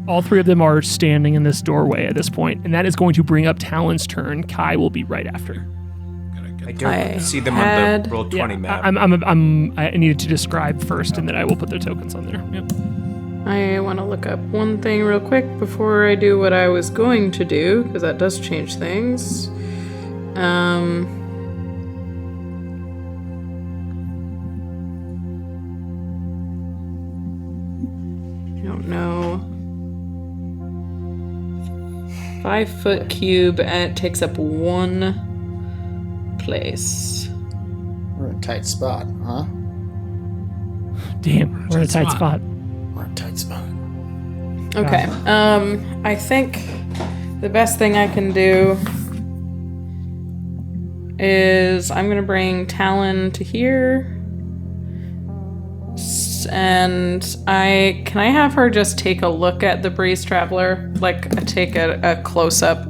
All three of them are standing in this doorway at this point, and that is going to bring up Talon's turn. Kai will be right after. I don't see them on the Roll20 map. I needed to describe first, and then I will put their tokens on there. Yep. I want to look up one thing real quick before I do what I was going to do, because that does change things. I don't know. 5-foot cube, and it takes up one place. tight spot, huh? Damn, we're in a tight spot. We're in a tight spot. Okay. I think the best thing I can do is I'm gonna bring Talon to here. And can I have her just take a look at the Breeze Traveler? Like, take a close-up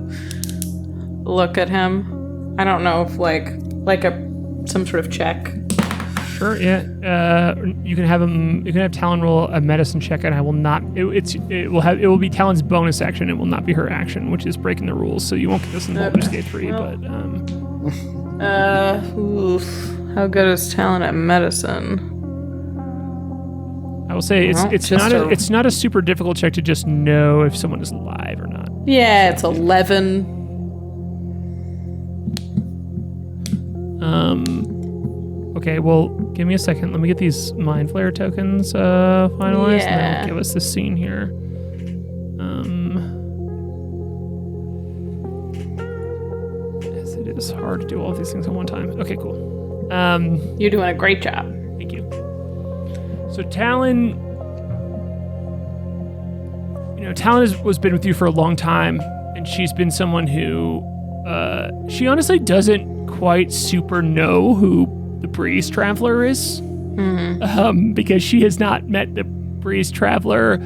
look at him? I don't know if, some sort of check. Sure, yeah. You can have Talon roll a medicine check, and I will not. It will be Talon's bonus action. It will not be her action, which is breaking the rules. So you won't get this in Baldur's Gate 3. Well, but how good is Talon at medicine? I will say it's not a super difficult check to just know if someone is alive or not. Yeah, it's 11. Okay, well, give me a second. Let me get these Mind Flayer tokens finalized, and then we'll give us the scene here. Yes, it is hard to do all of these things at one time. Okay, cool. You're doing a great job. Thank you. So Talon, Talon was been with you for a long time, and she's been someone who, she honestly doesn't quite super know who the Breeze Traveler is, because she has not met the Breeze Traveler,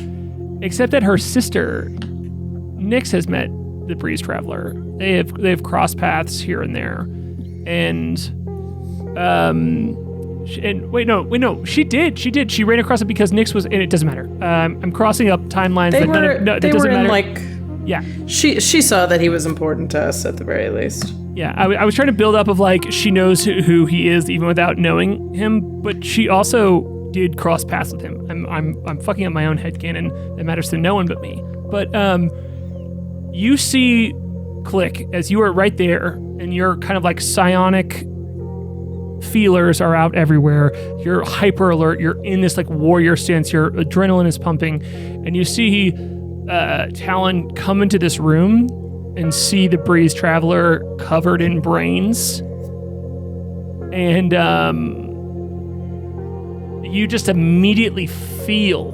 except that her sister, Nyx, has met the Breeze Traveler. They have crossed paths here and there, and she did. She ran across it because Nyx was, and it doesn't matter. I'm crossing up timelines. They doesn't were matter. Yeah. She saw that he was important to us at the very least. Yeah, I was trying to build up of she knows who he is even without knowing him, but she also did cross paths with him. I'm fucking up my own headcanon that matters to no one but me. But you see Klik as you are right there, and you're kind of psionic feelers are out everywhere. You're hyper alert. You're in this warrior stance. Your adrenaline is pumping, and you see Talon come into this room and see the Breeze Traveler covered in brains, and you just immediately feel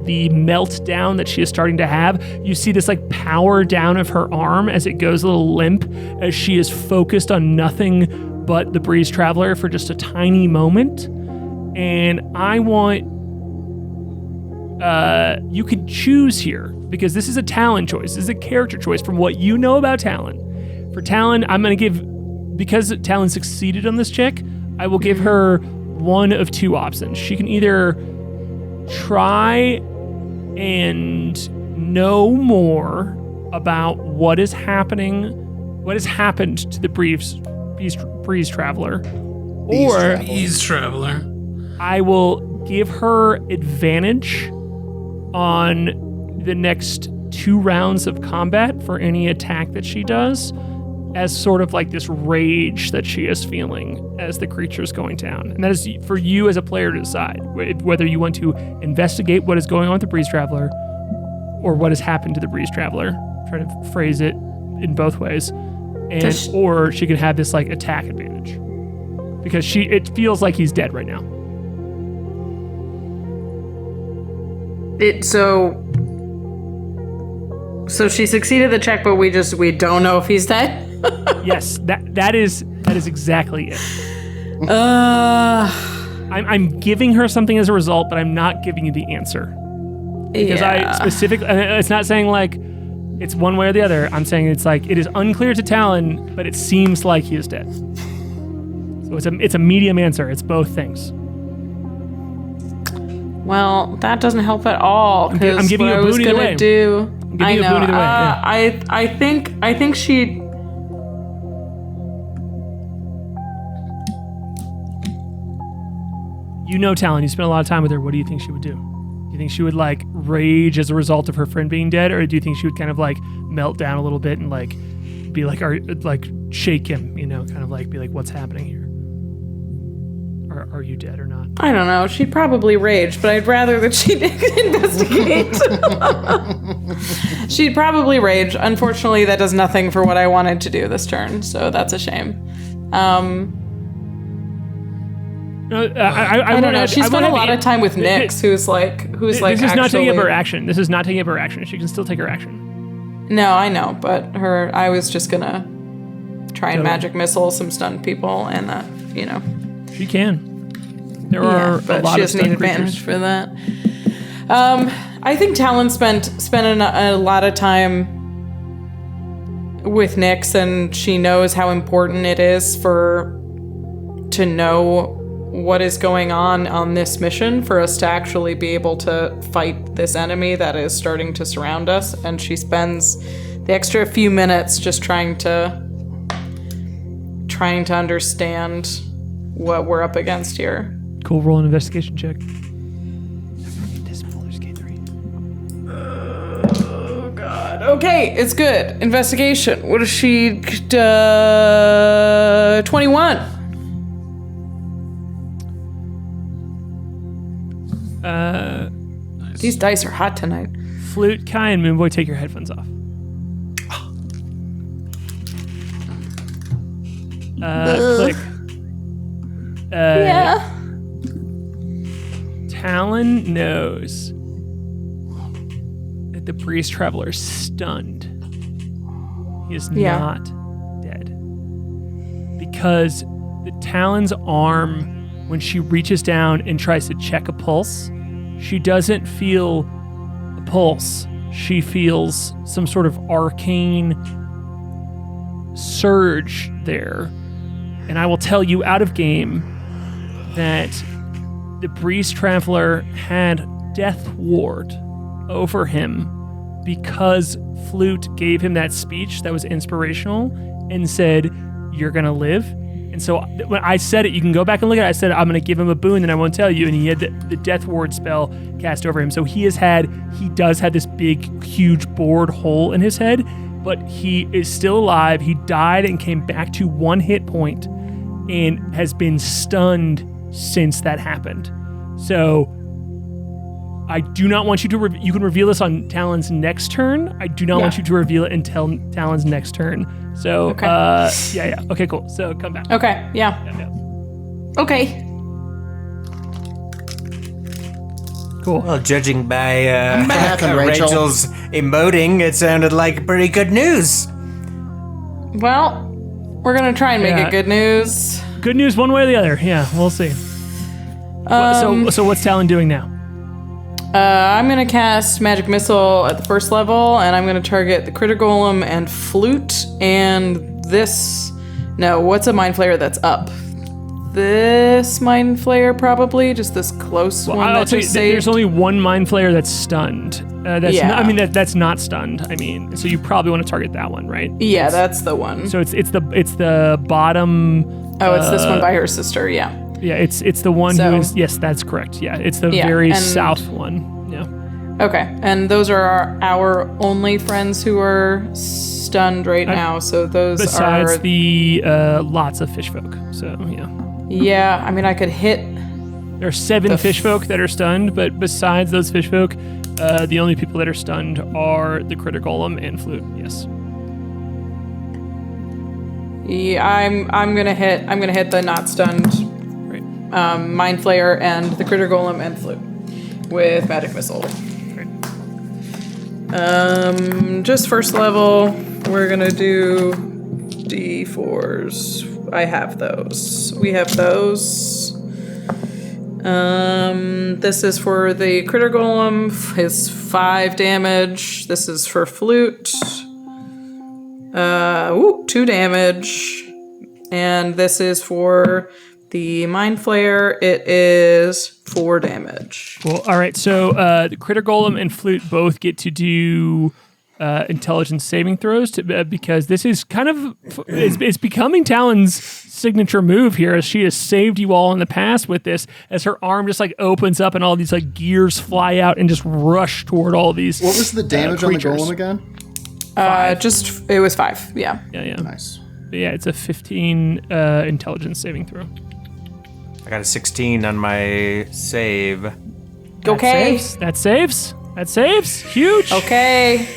the meltdown that she is starting to have. You see this power down of her arm as it goes a little limp, as she is focused on nothing but the Breeze Traveler for just a tiny moment. And I want you could choose here, because this is a Talon choice. This is a character choice from what you know about Talon. For Talon, I'm going to give, because Talon succeeded on this check, I will give her one of two options. She can either try and know more about what is happened to the Breeze Traveler, or Breeze Traveler. I will give her advantage on the next 2 rounds of combat for any attack that she does, as sort of this rage that she is feeling as the creature is going down. And that is for you as a player to decide whether you want to investigate what is going on with the Breeze Traveler or what has happened to the Breeze Traveler. Try to phrase it in both ways. Or she can have this attack advantage, because it feels like he's dead right now. So she succeeded the check, but we don't know if he's dead. Yes, that is exactly it. I'm giving her something as a result, but I'm not giving you the answer, because I specifically. It's not saying it's one way or the other. I'm saying it's it is unclear to Talon, but it seems like he is dead. So it's a medium answer. It's both things. Well, that doesn't help at all. I'm giving you a boon either way. I know. I think she. You know Talon. You spent a lot of time with her. What do you think she would do? Do you think she would rage as a result of her friend being dead, or do you think she would kind of melt down a little bit and be shake him, kind of be what's happening here? Are you dead or not? I don't know. She'd probably rage, but I'd rather that she'd investigate. She'd probably rage. Unfortunately, that does nothing for what I wanted to do this turn, so that's a shame. I don't know. She spent a lot of time with Nyx, who's like. This is actually, not taking up her action. This is not taking up her action. She can still take her action. No, I know, but I was just gonna try and magic missile some stunned people, and that, She can. There are but a lot she of doesn't need stunned advantage creatures. for that. I think Talon spent a lot of time with Nyx, and she knows how important it is to know what is going on this mission for us to actually be able to fight this enemy that is starting to surround us. And she spends the extra few minutes just trying to understand what we're up against here. Cool. Roll an investigation check. Oh God. Okay, it's good. Investigation. What is she? 21. These dice are hot tonight. Flute, K.A.I, and Moonboy, take your headphones off. Klik. Yeah. Talon knows that the Breeze Traveler is stunned. He is not dead. Because the Talon's arm, when she reaches down and tries to check a pulse, she doesn't feel a pulse. She feels some sort of arcane surge there. And I will tell you out of game that the Breeze Traveler had Death Ward over him because Flute gave him that speech that was inspirational and said, "You're gonna live." And so when I said it, you can go back and look at it. I said, I'm going to give him a boon and I won't tell you. And he had the Death Ward spell cast over him. So he does have this big, huge bored hole in his head, but he is still alive. He died and came back to 1 hit point and has been stunned since that happened. So I do not want you to, you can reveal this on Talon's next turn. I do not want you to reveal it until Talon's next turn. So, okay. Okay, cool. So come back. Okay, yeah. Okay. Cool. Well, judging by happened, Rachel? Rachel's emoting, it sounded like pretty good news. Well, we're going to try and make it good news. Good news one way or the other. Yeah, we'll see. So what's Talon doing now? I'm going to cast Magic Missile at the first level, and I'm going to target the Critter Golem and Flute, and this... No, what's a Mind Flayer that's up? This Mind Flayer, probably? Just this close one that just saved? There's only one Mind Flayer that's stunned. That's not stunned. I mean, so you probably want to target that one, right? Yeah, that's the one. So it's the bottom... Oh, it's this one by her sister, yeah. Yeah, it's the one who is... Yes, that's correct. Yeah, it's the very south one. Yeah. Okay, and those are our only friends who are stunned right now, so those besides the lots of fish folk, so yeah. Yeah, I mean, I could hit... There are 7 fish folk that are stunned, but besides those fish folk, the only people that are stunned are the Critter Golem and Flute, yes. Yeah, I'm gonna hit the not stunned Mind Flayer and the Critter Golem and Flute with Magic Missile. Great. Just first level, we're gonna do D4s. I have those. We have those. This is for the Critter Golem, his 5 damage. This is for Flute. 2 damage. And this is for the Mind Flayer, it is 4 damage. Cool. All right. So the Critter Golem and Flute both get to do intelligence saving throws because this is kind of it's becoming Talon's signature move here, as she has saved you all in the past with this, as her arm just like opens up and all these like gears fly out and just rush toward all these. What was the damage on the golem again? 5. It was 5. Yeah. Yeah. Nice. But yeah, it's a 15 intelligence saving throw. I got a 16 on my save. Okay. That saves. Huge. Okay.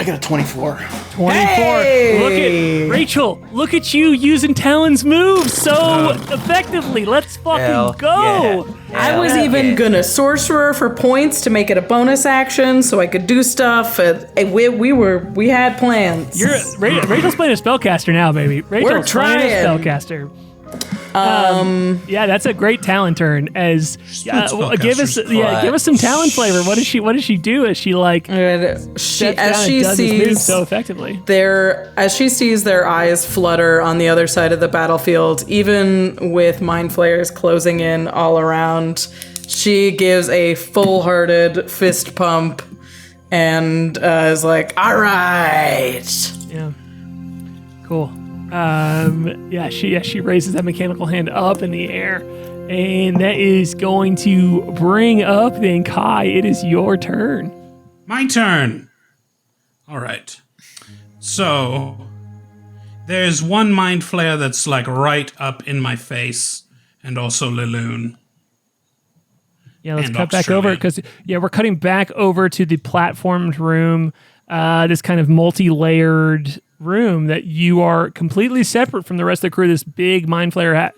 I got a 24. 24. Hey! Look at Rachel. Look at you using Talon's move so effectively. Let's fucking go. Yeah. I was even gonna sorcerer for points to make it a bonus action, so I could do stuff. We had plans. Rachel's playing a spellcaster now, baby. Rachel's playing a spellcaster. Yeah, that's a great Talon turn. As give us some Talon flavor. What does she do? Is she like as she sees so effectively? As she sees their eyes flutter on the other side of the battlefield, even with mind flayers closing in all around, she gives a full-hearted fist pump and is like, "All right." Yeah. Cool. She raises that mechanical hand up in the air, and that is going to bring up then Kai. It is your turn. My turn. All right. So there's one mind flare that's like right up in my face, and also Liloon. Yeah, let's cut back over because we're cutting back over to the platformed room. This kind of multi-layered room that you are completely separate from the rest of the crew. This big mind flayer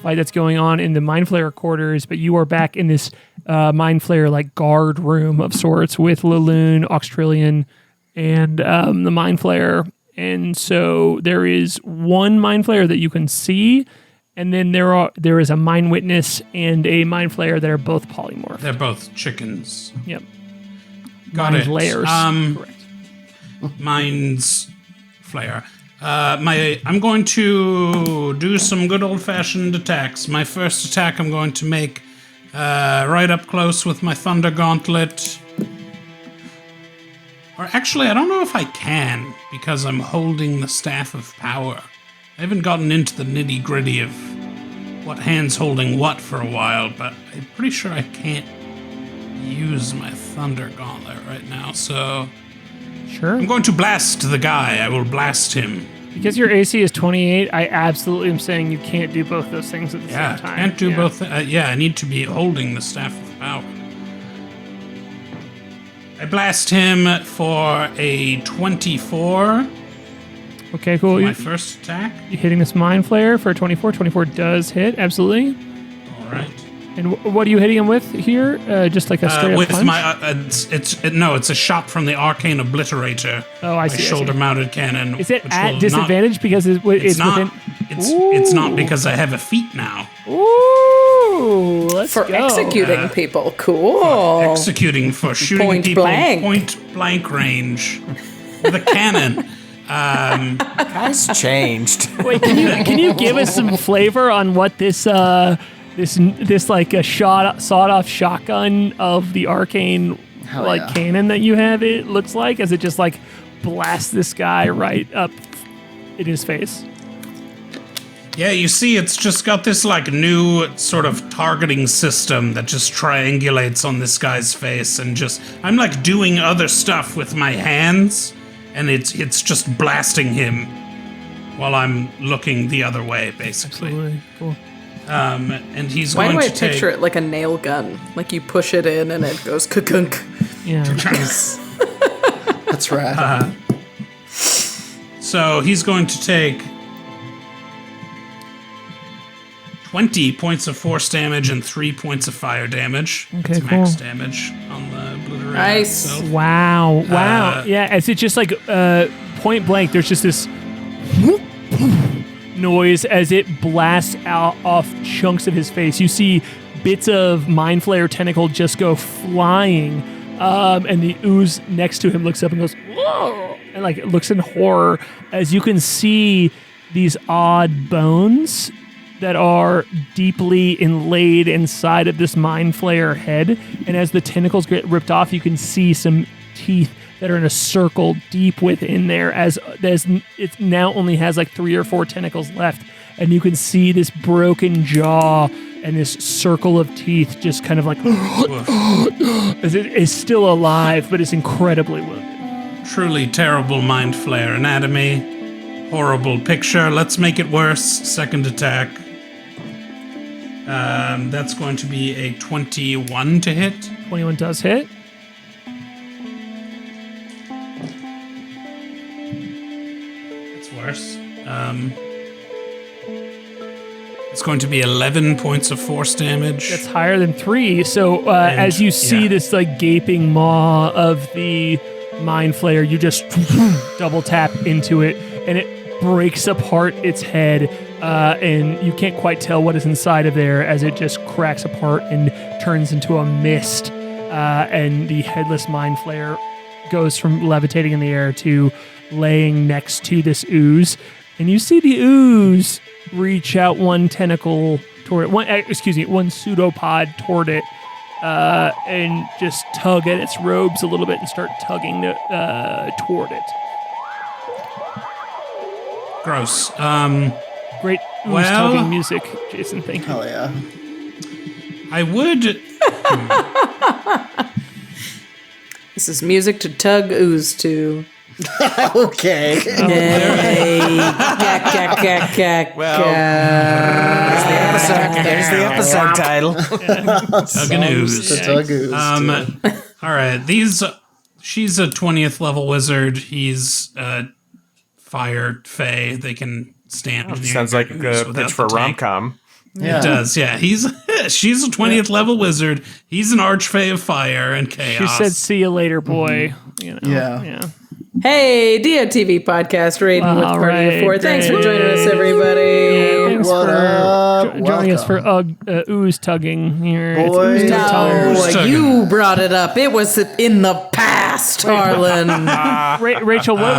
fight that's going on in the mind flayer quarters, but you are back in this mind flayer like guard room of sorts with Liloon, Auxtrillion, and the mind flayer. And so there is one mind flayer that you can see, and then there is a mind witness and a mind flayer that are both polymorph. They're both chickens. Yep. Got mind it. Layers. Correct. Mind's flare. I'm going to do some good old-fashioned attacks. My first attack I'm going to make right up close with my Thunder Gauntlet. Or actually, I don't know if I can, because I'm holding the Staff of Power. I haven't gotten into the nitty-gritty of what hand's holding what for a while, but I'm pretty sure I can't use my Thunder Gauntlet right now, so... Sure. I'm going to blast the guy. I will blast him. Because your AC is 28, I absolutely am saying you can't do both those things at the same time. Can't do both. I need to be holding the Staff of Power. I blast him for a 24. Okay, cool. My first attack. You hitting this Mind Flayer for a 24. 24 does hit, absolutely. All right. And what are you hitting him with here? Just like a straight up with punch? my it's a shot from the Arcane Obliterator. Oh, I see. My shoulder-mounted cannon. Is it at disadvantage because it's not? within? It's not because I have a feat now. Ooh, let's for go. executing people. Cool. Executing for shooting Point people blank. point blank range with a cannon. Guys changed. Wait, can you give us some flavor on what this this like a sawed-off shotgun of the Arcane cannon that you have? It looks like as it just like blasts this guy right up in his face. Yeah, you see, it's just got this like new sort of targeting system that just triangulates on this guy's face, and I'm like doing other stuff with my hands, and it's just blasting him while I'm looking the other way, basically. Absolutely, cool. And he's Why going do I to take... picture it like a nail gun? Like you push it in and it goes kunk. Yeah. That's rad. So he's going to take 20 points of force damage and 3 points of fire damage. Okay, it's max damage on the obliterator Nice. itself. Wow. Yeah, as it just like point blank, there's just this noise as it blasts out off chunks of his face. You see bits of Mind Flayer tentacle just go flying, and the ooze next to him looks up and goes, whoa, and like looks in horror as you can see these odd bones that are deeply inlaid inside of this Mind Flayer head, and as the tentacles get ripped off, you can see some teeth that are in a circle deep within there, as it now only has like 3 or 4 tentacles left, and you can see this broken jaw and this circle of teeth just kind of like as it is still alive, but it's incredibly wounded. Truly terrible Mind Flayer anatomy. Horrible picture. Let's make it worse. Second attack. That's going to be a 21 to hit. 21 does hit. It's going to be 11 points of force damage. That's higher than 3. So as you see this like gaping maw of the Mind Flayer, you just double tap into it, and it breaks apart its head, and you can't quite tell what is inside of there as it just cracks apart and turns into a mist, and the headless Mind Flayer goes from levitating in the air to laying next to this ooze, and you see the ooze reach out one tentacle toward it, one pseudopod toward it, and just tug at its robes a little bit and start tugging toward it. Gross. Great ooze tugging music, Jason. Thank you. Hell yeah. I would. This is music to tug ooze to. Okay. Well, there's the episode title. Tug ooze. All right. She's a 20th level wizard. He's a fire fae. They can stand. Oh, sounds like a pitch for a rom-com. Yeah. It does, yeah. She's a 20th level wizard. He's an archfey of fire and chaos. She said, "See you later, boy." You know, Yeah. Hey, DOTV podcast, Raiden with Party of Four. Thanks for joining us, everybody. Thanks What for up? joining us for ooze tugging here. It's Boys. ooze tug time. No, you brought it up. It was in the past, Harlan. Rachel, what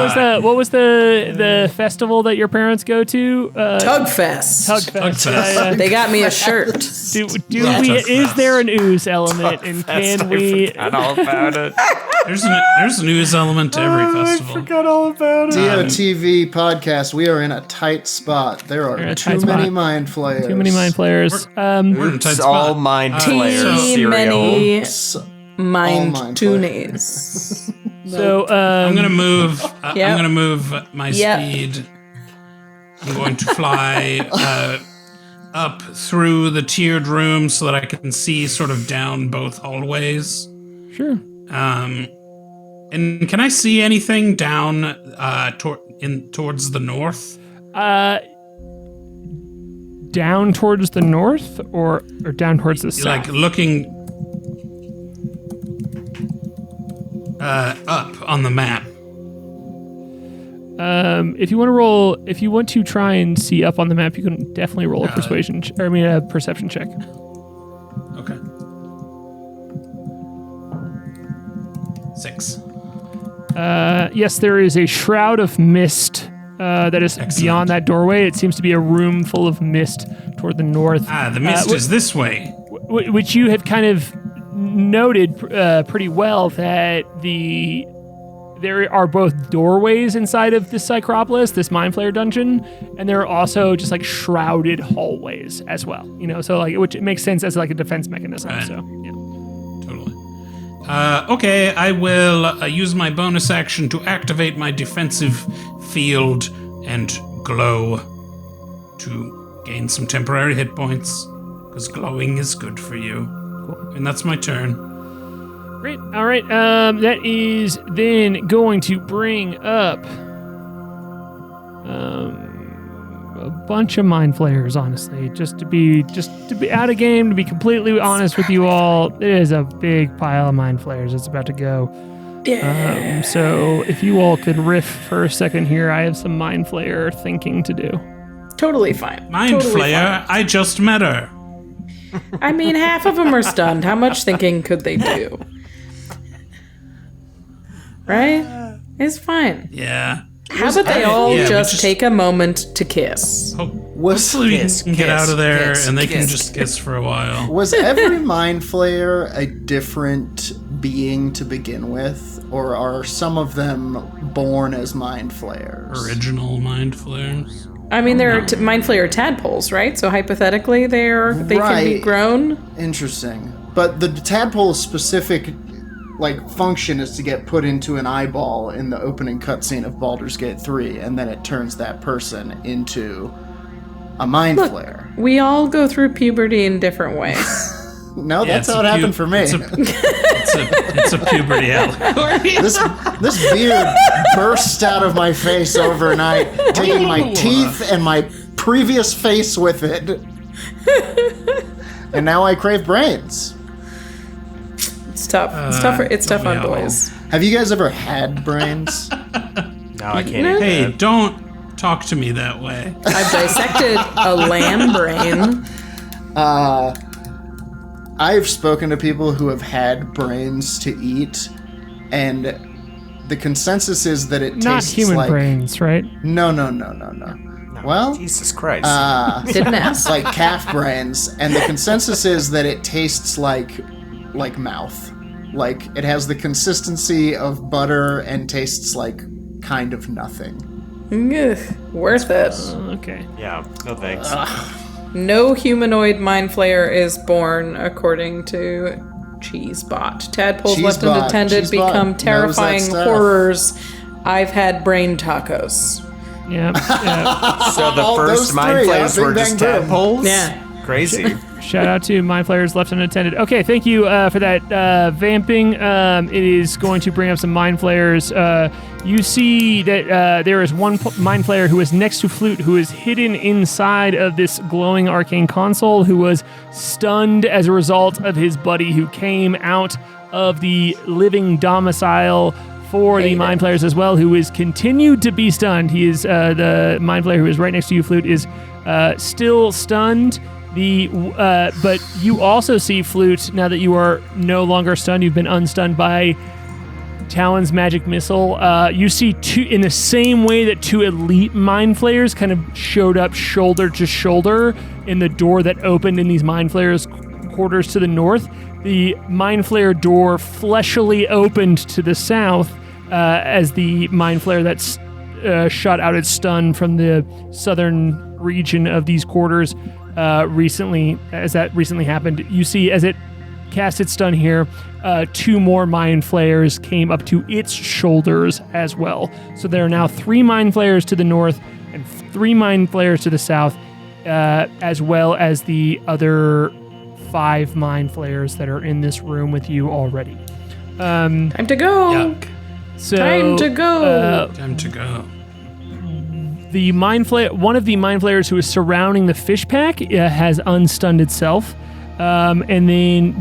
was the festival that your parents go to? Tugfest. Tugfest. Yeah. They got me a shirt. Is there an ooze element, and can we? Forgot all about it. There's an ooze element to every festival. I forgot all about it. DOTV podcast. We are in a tight spot. There are too many mind flayers. Too many mind flayers. We're in a tight It's spot. all mind flayer Too many cereal. mind mind toonies. So I'm gonna move. Yep. I'm gonna move my speed. I'm going to fly up through the tiered room so that I can see sort of down both hallways. Sure. And can I see anything down towards the north? Down towards the north or down towards the south? Like looking up on the map. If you want to try and see up on the map, you can definitely roll a a perception check. Okay. 6. Yes, there is a shroud of mist that is beyond that doorway. It seems to be a room full of mist toward the north. The mist is this way. Which you have kind of noted pretty well that there are both doorways inside of this Psycropolis, this Mind Flayer dungeon, and there are also just like shrouded hallways as well. You know, so like which makes sense as like a defense mechanism. Right. So yeah. Totally. Okay, I will use my bonus action to activate my defensive field and glow to gain some temporary hit points, because glowing is good for you. Cool. And that's my turn. Great. All right. That is then going to bring up a bunch of Mind Flayers, honestly. Just to be out of game, to be completely honest with you all, it is a big pile of Mind Flayers that's about to go. Yeah. So if you all could riff for a second here, I have some Mind Flayer thinking to do. Totally fine. Mind Flayer, I just met her. I mean, half of them are stunned. How much thinking could they do? Right? It's fine. Yeah. How about they all just take a moment to kiss? Hopefully we can get out of there and they can just kiss for a while. Was every Mind Flayer a different being to begin with, or are some of them born as Mind Flayers? Original Mind Flayers? I mean, there are Mind Flayer tadpoles, right? So hypothetically, they can be grown. Interesting. But the tadpole's specific function is to get put into an eyeball in the opening cutscene of Baldur's Gate 3, and then it turns that person into a Mind Flayer. We all go through puberty in different ways. No, that's how it happened for me. It's a puberty allegory. This beard burst out of my face overnight, taking my teeth and my previous face with it. And now I crave brains. It's tough. It's tough on boys. Have you guys ever had brains? No, I can't. Hey, don't talk to me that way. I've dissected a lamb brain. I've spoken to people who have had brains to eat, and the consensus is that it Not tastes human like... brains, right? No. Well, Jesus Christ. Didn't ask. like calf brains, and the consensus is that it tastes like mouth. Like, it has the consistency of butter and tastes like kind of nothing. Ugh, worth it. Okay. Yeah, no thanks. No humanoid mind flayer is born, according to Cheesebot. Tadpoles left Cheesebot. unattended Cheesebot become knows that terrifying stuff. horrors. I've had brain tacos. Yeah. So the All first those mind three, flayers Bing were Bang just Boom. tadpoles? Yeah. Crazy. Shout out to Mind Flayers left unattended. Okay, thank you for that vamping. It is going to bring up some Mind Flayers. You see that there is one Mind Flayer who is next to Flute, who is hidden inside of this glowing arcane console, who was stunned as a result of his buddy who came out of the living domicile for the Mind Flayers as well, who is continued to be stunned. He is the Mind Flayer who is right next to you, Flute, is still stunned. But you also see, Flute, now that you are no longer stunned, you've been unstunned by Talon's magic missile. You see in the same way that two elite Mind Flayers kind of showed up shoulder to shoulder in the door that opened in these Mind Flayers' quarters to the north. The Mind Flayer door fleshily opened to the south as the Mind Flayer that's shot out its stun from the southern region of these quarters recently happened. You see, as it cast its stun here, two more Mind Flayers came up to its shoulders as well. So there are now 3 Mind Flayers to the north and 3 Mind Flayers to the south, as well as the other 5 Mind Flayers that are in this room with you already. Time to go. Yuck. So, Time to go. Time to go. The Mind Flayer, one of the Mind Flayers who is surrounding the fish pack has unstunned itself, and then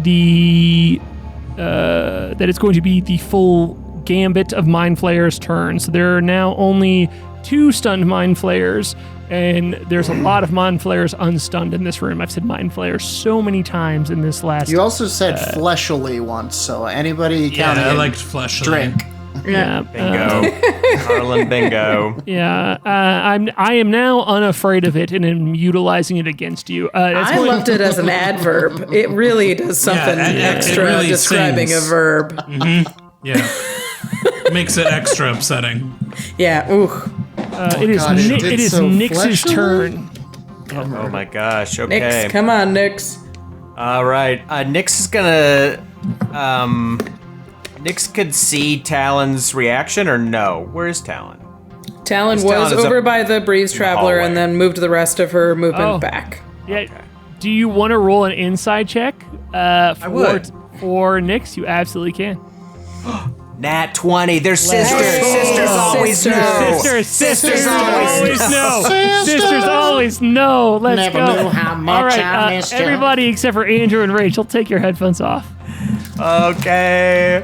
that it's going to be the full gambit of Mind Flayers' turn. So there are now only 2 stunned Mind Flayers, and there's a lot of Mind Flayers unstunned in this room. I've said Mind Flayers so many times in this last. You also said fleshly once, so anybody counting I it, liked fleshly. drink. Yeah. Bingo. Harlan bingo. Yeah. I am now unafraid of it and am utilizing it against you. I loved it as an adverb. It really does something it extra really describing sings. a verb. Yeah. Makes it extra upsetting. Yeah. Ooh. It is God, it did it is so Nyx's fleshly? turn. Oh my gosh. Okay. Nyx, come on, Nyx. All right. Nyx is gonna. Nyx could see Talon's reaction, or no? Where is Talon? Talon Talon was is over up by the Breeze Traveler hallway. and then moved the rest of her movement Oh. back. Yeah. Do you want to roll an inside check? would. For Nyx, you absolutely can. Nat 20. They're sisters. go. Sisters always Sisters. know. Sisters always know. Sisters. Sisters always know. Let's Never go. knew how much All right, I missed you. everybody except for Andrew and Rachel, take your headphones off. Okay.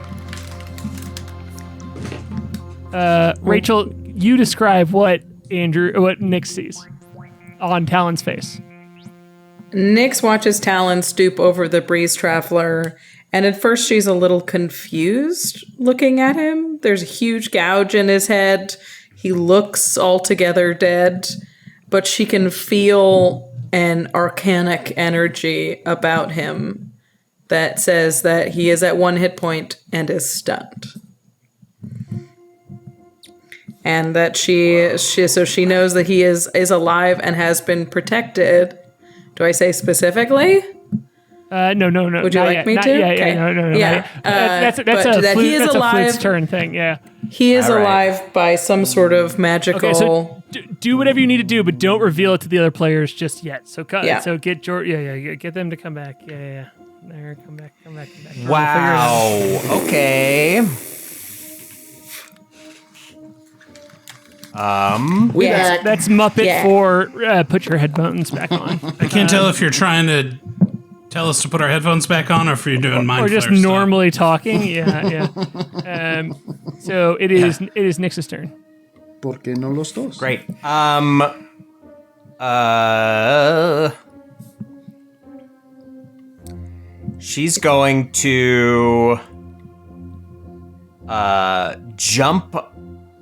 Rachel, you describe what Nyx sees on Talon's face. Nyx watches Talon stoop over the Breeze Traveler, and at first she's a little confused looking at him. There's a huge gouge in his head. He looks altogether dead, but she can feel an arcanic energy about him that says that he is at 1 hit point and is stunned. And that she knows that he is alive and has been protected. Do I say specifically? No. Would you not like yet. me Not to? yet, Okay. no. Yeah. That's but a that flute, he is that's alive. a Flute's turn thing. Yeah. He is All right. alive by some sort of magical. Okay, so do whatever you need to do, but don't reveal it to the other players just yet. So Yeah. so get George. Yeah. Get them to come back. Yeah. there. Come back. Wow. Okay. That's Muppet 4. Put your headphones back on. I can't tell if you're trying to tell us to put our headphones back on or if you're doing mind or just flare stuff. normally talking. Yeah. So it is Nyx's turn. ¿Por qué no los dos? Great. She's going to jump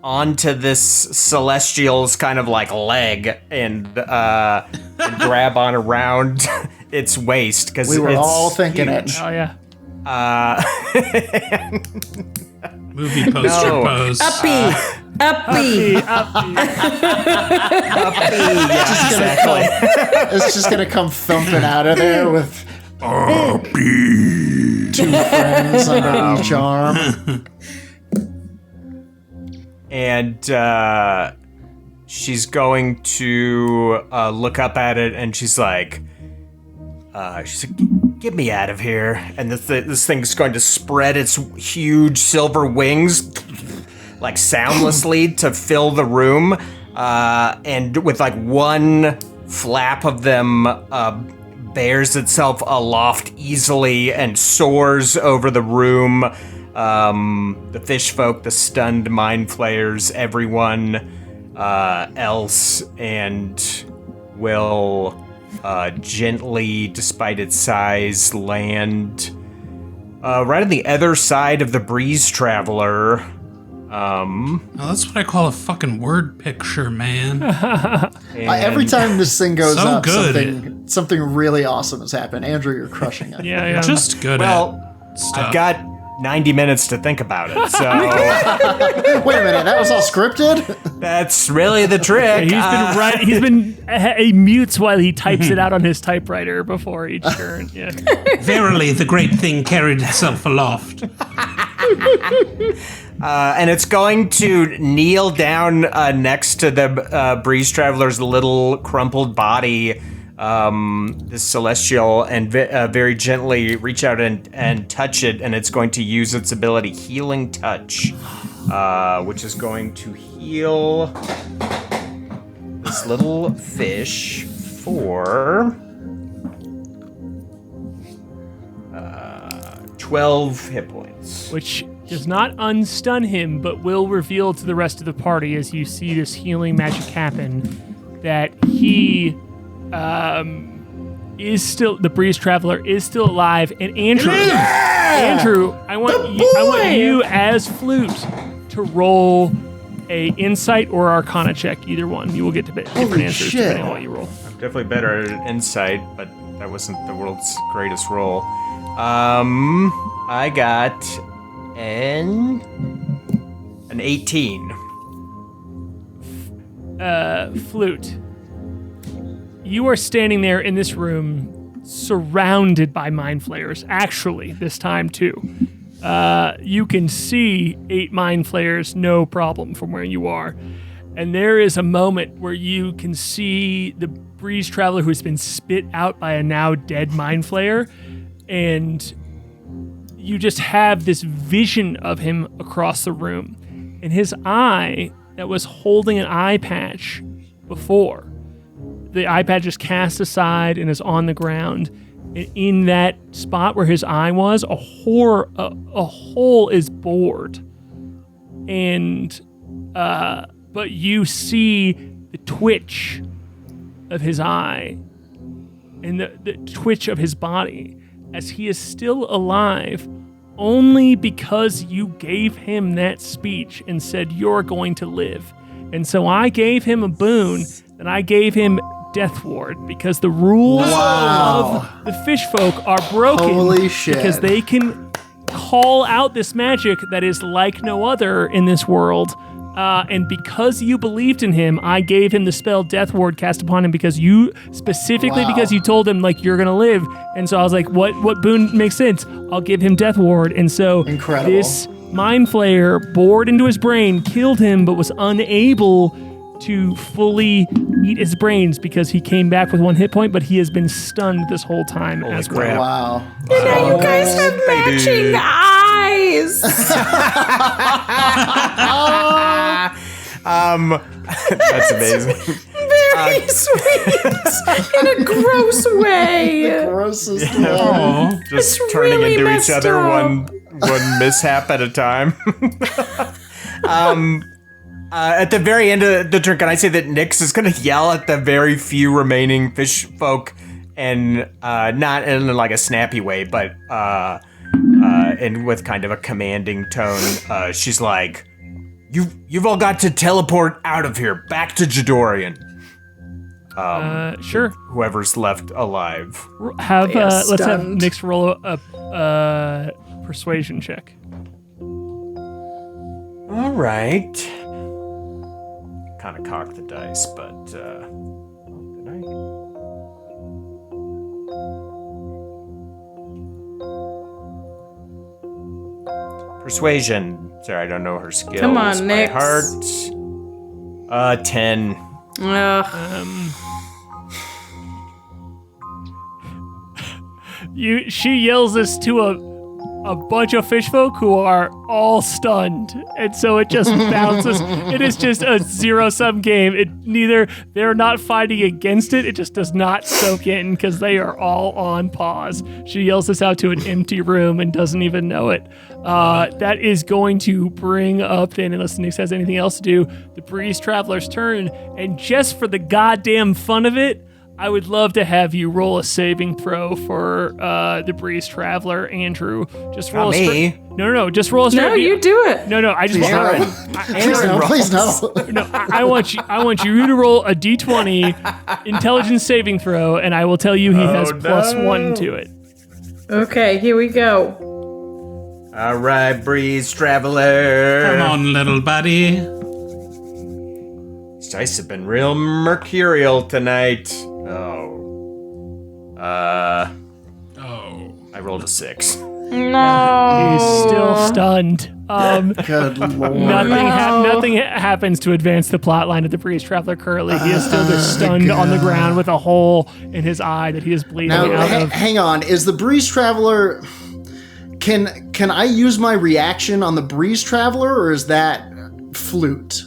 onto this celestial's kind of like leg and grab on around its waist because we were it's all thinking huge. it. Oh yeah. Movie poster pose. Uppy. Yeah, exactly. It's just gonna come thumping out of there with two friends under each arm. And she's going to look up at it, and she's like, "Get me out of here!" And this thing's going to spread its huge silver wings, like soundlessly, to fill the room, and with like one flap of them, bears itself aloft easily and soars over the room. The fish folk, the stunned mind flayers, everyone else, and will gently, despite its size, land right on the other side of the breeze traveler. Oh, that's what I call a fucking word picture, man. Every time this thing goes So up, good. something really awesome has happened. Andrew, you're crushing it. Yeah. Just good Well, at stuff. I've got 90 minutes to think about it, so Wait a minute, that was all scripted? that's really the trick. He's been he mutes while he types it out on his typewriter before each turn. Yeah. Verily, the great thing carried itself aloft. And it's going to kneel down next to the breeze traveler's little crumpled body, this celestial, and very gently reach out and touch it, and it's going to use its ability Healing Touch, which is going to heal this little fish for 12 hit points. Which does not unstun him, but will reveal to the rest of the party as you see this healing magic happen that he is still, the breeze traveler is still alive. And Andrew, I want you as Flute to roll a insight or arcana check, either one. You will get to different answers depending on what you roll. I'm definitely better at insight, but that wasn't the world's greatest roll. I got an 18. Flute, you are standing there in this room surrounded by mind flayers, actually, this time too. You can see 8 mind flayers, no problem, from where you are. And there is a moment where you can see the breeze traveler who's been spit out by a now dead mind flayer, and you just have this vision of him across the room. And his eye that was holding an eye patch before, the eye patch is cast aside and is on the ground. And in that spot where his eye was, a hole is bored. And, but you see the twitch of his eye and the twitch of his body as he is still alive only because you gave him that speech and said, "You're going to live." And so I gave him a boon, and I gave him Death Ward, because the rules of the fish folk are broken. Holy shit. Because they can call out this magic that is like no other in this world. And because you believed in him, I gave him the spell Death Ward cast upon him because you told him, like, you're going to live. And so I was like, what boon makes sense? I'll give him Death Ward. And so Incredible. this mind flayer bored into his brain, killed him, but was unable to fully eat his brains because he came back with 1 hit point, but he has been stunned this whole time as well. crap. Wow. And now you guys have matching eyes. That's amazing. Very sweet in a gross way. Grossest one. Oh, Just It's turning really into each messed other up. one mishap at a time. At the very end of the turn, can I say that Nyx is going to yell at the very few remaining fish folk, and not in like a snappy way, but and with kind of a commanding tone. She's like, "You've all got to teleport out of here, back to Jadorian. Sure. Whoever's left alive." Let's have stunned. Nyx roll a persuasion check. All right. Kind of cocked the dice, but did I? Persuasion. Sorry, I don't know her skills. Come on, by Nyx. heart. 10. Ugh. She yells this to a bunch of fish folk who are all stunned, and so it just bounces. It is just a zero-sum game. They're not fighting against it. It just does not soak in because they are all on pause. She yells this out to an empty room and doesn't even know it. That is going to bring up then, unless Nyx has anything else to do, the Breeze Traveler's turn. And just for the goddamn fun of it, I would love to have you roll a saving throw for the Breeze Traveler, Andrew. Just roll Not a me. No, just roll a straight. No, you do it. No, I just Aaron. Please no. no. I want you to roll a d20 intelligence saving throw, and I will tell you he has +1 to it. Okay, here we go. All right, Breeze Traveler. come on, little buddy. These dice have been real mercurial tonight. Oh. I rolled a 6. No. He's still stunned. Good lord. Nothing happens to advance the plot line of the Breeze Traveler currently. He is still just stunned on the ground with a hole in his eye that he is bleeding Now, out of. hang on. Is the Breeze Traveler... Can I use my reaction on the Breeze Traveler, or is that Flute?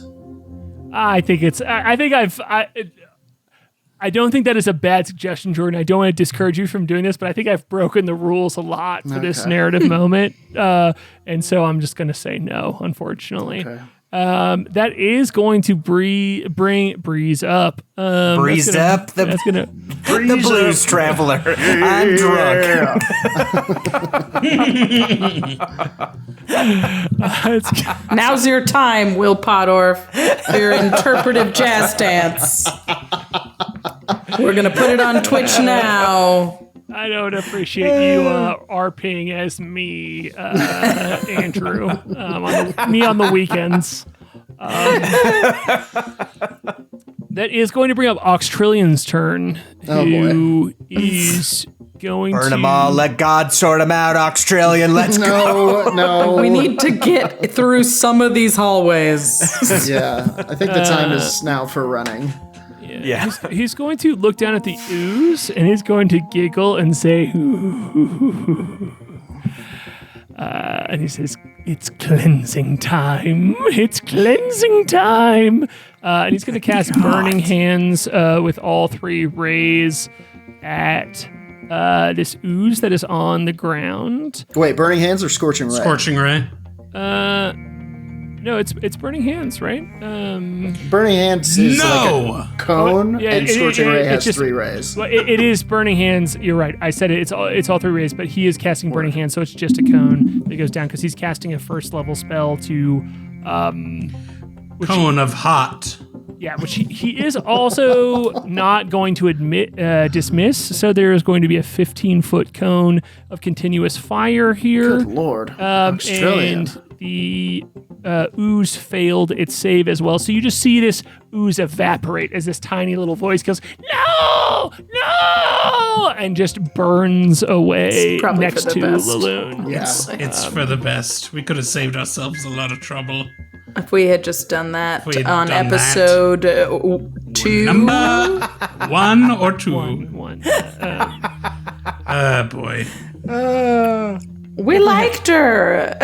I think it's. I don't think that is a bad suggestion, Jordan. I don't want to discourage you from doing this, but I think I've broken the rules a lot for this narrative moment, and so I'm just going to say no, unfortunately. Okay. That is going to bring Breeze up. Breeze up the Blues Traveler. I'm drunk. Now's your time, Will Podorf, for your interpretive jazz dance. We're going to put it on Twitch now. I don't appreciate you RPing as me, Andrew. Me on the weekends. That is going to bring up Oxtrilion's turn, who is going Burn to... them all. Let God sort them out, Australian. Let's go. No. We need to get through some of these hallways. Yeah, I think the time is now for running. Yeah. He's going to look down at the ooze, and he's going to giggle and say, and he says, "It's cleansing time. It's cleansing time." And he's going to cast Burning Hands with all 3 rays at this ooze that is on the ground. Wait, Burning Hands or Scorching Ray? Scorching ray. No, it's Burning Hands, right? Burning Hands is like No. a cone, Yeah, and it- Scorching it- Ray it's has just- 3 rays. Well, it is Burning Hands. You're right. I said it. It's all 3 rays, but he is casting Burning Hands, so it's just a cone that goes down because he's casting a 1st level spell to, Cone of hot. yeah, which he is also not going to dismiss. So there is going to be a 15-foot cone of continuous fire here. Good lord. And Australian. the ooze failed its save as well. So you just see this ooze evaporate as this tiny little voice goes, "No! No!" and just burns away probably next for the to best. Laloon. Yeah. It's for the best. We could have saved ourselves a lot of trouble. If we had just done that If we had on done episode 2. Number 1 or 2? One. Boy. We liked her.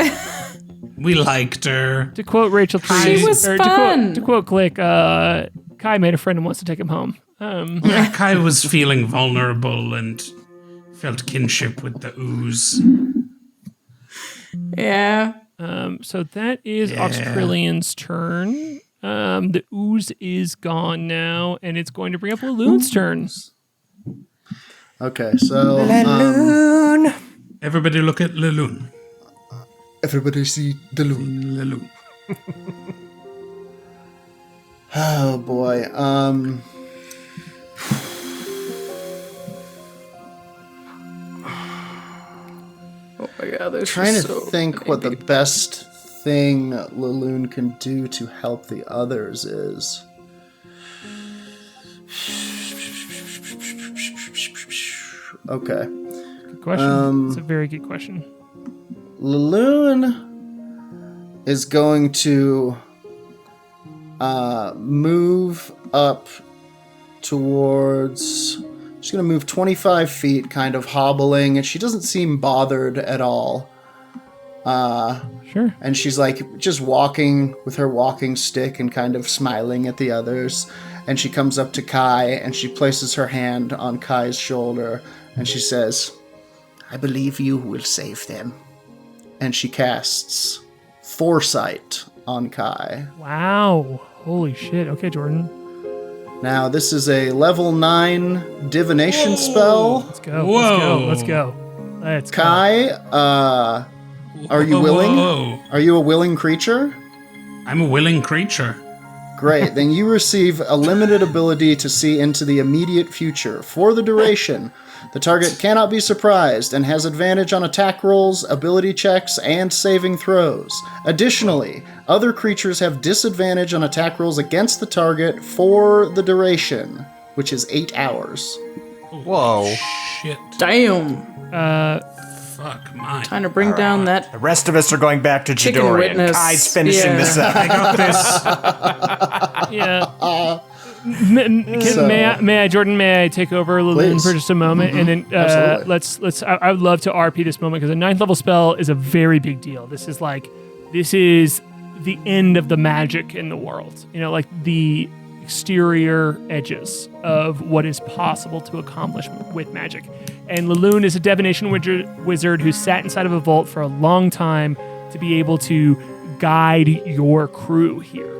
We liked her. To quote Rachel Tree, She was or fun. To quote Klik, K.A.I made a friend and wants to take him home. K.A.I was feeling vulnerable and felt kinship with the ooze. Yeah. So that is Australian's turn. The ooze is gone now, and it's going to bring up Laloon's turn. Okay, so Everybody look at Laloon. everybody see the loon. Laloon. Oh boy. Oh my god, this Trying is to so think what the best thing Laloon can do to help the others is. Okay. Good question. It's a very good question. Laloon is going to move up towards. She's going to move 25 feet, kind of hobbling, and she doesn't seem bothered at all. Sure. And she's like just walking with her walking stick and kind of smiling at the others. And she comes up to K.A.I and she places her hand on Kai's shoulder and she says, "I believe you will save them." And she casts Foresight on K.A.I. Wow. Holy shit. Okay, Jordan. Now, this is a level 9 divination spell. Let's go. Whoa. Let's go. K.A.I, are you willing? Whoa. Are you a willing creature? I'm a willing creature. Great, then you receive a limited ability to see into the immediate future. For the duration, the target cannot be surprised and has advantage on attack rolls, ability checks, and saving throws. Additionally, other creatures have disadvantage on attack rolls against the target for the duration, which is 8 hours. Whoa. Shit. Damn. Fuck mine. Time to bring down that The rest of us are going back to chicken Chidori, and witness. Kai's finishing Yeah. this up. I got this. Yeah. May I, Jordan? May I take over Laloon Please. for just a moment, and then Absolutely. let's. I would love to RP this moment because a 9th level spell is a very big deal. This is the end of the magic in the world. You know, like the exterior edges of what is possible to accomplish with magic. And Laloon is a divination wizard who sat inside of a vault for a long time to be able to guide your crew here.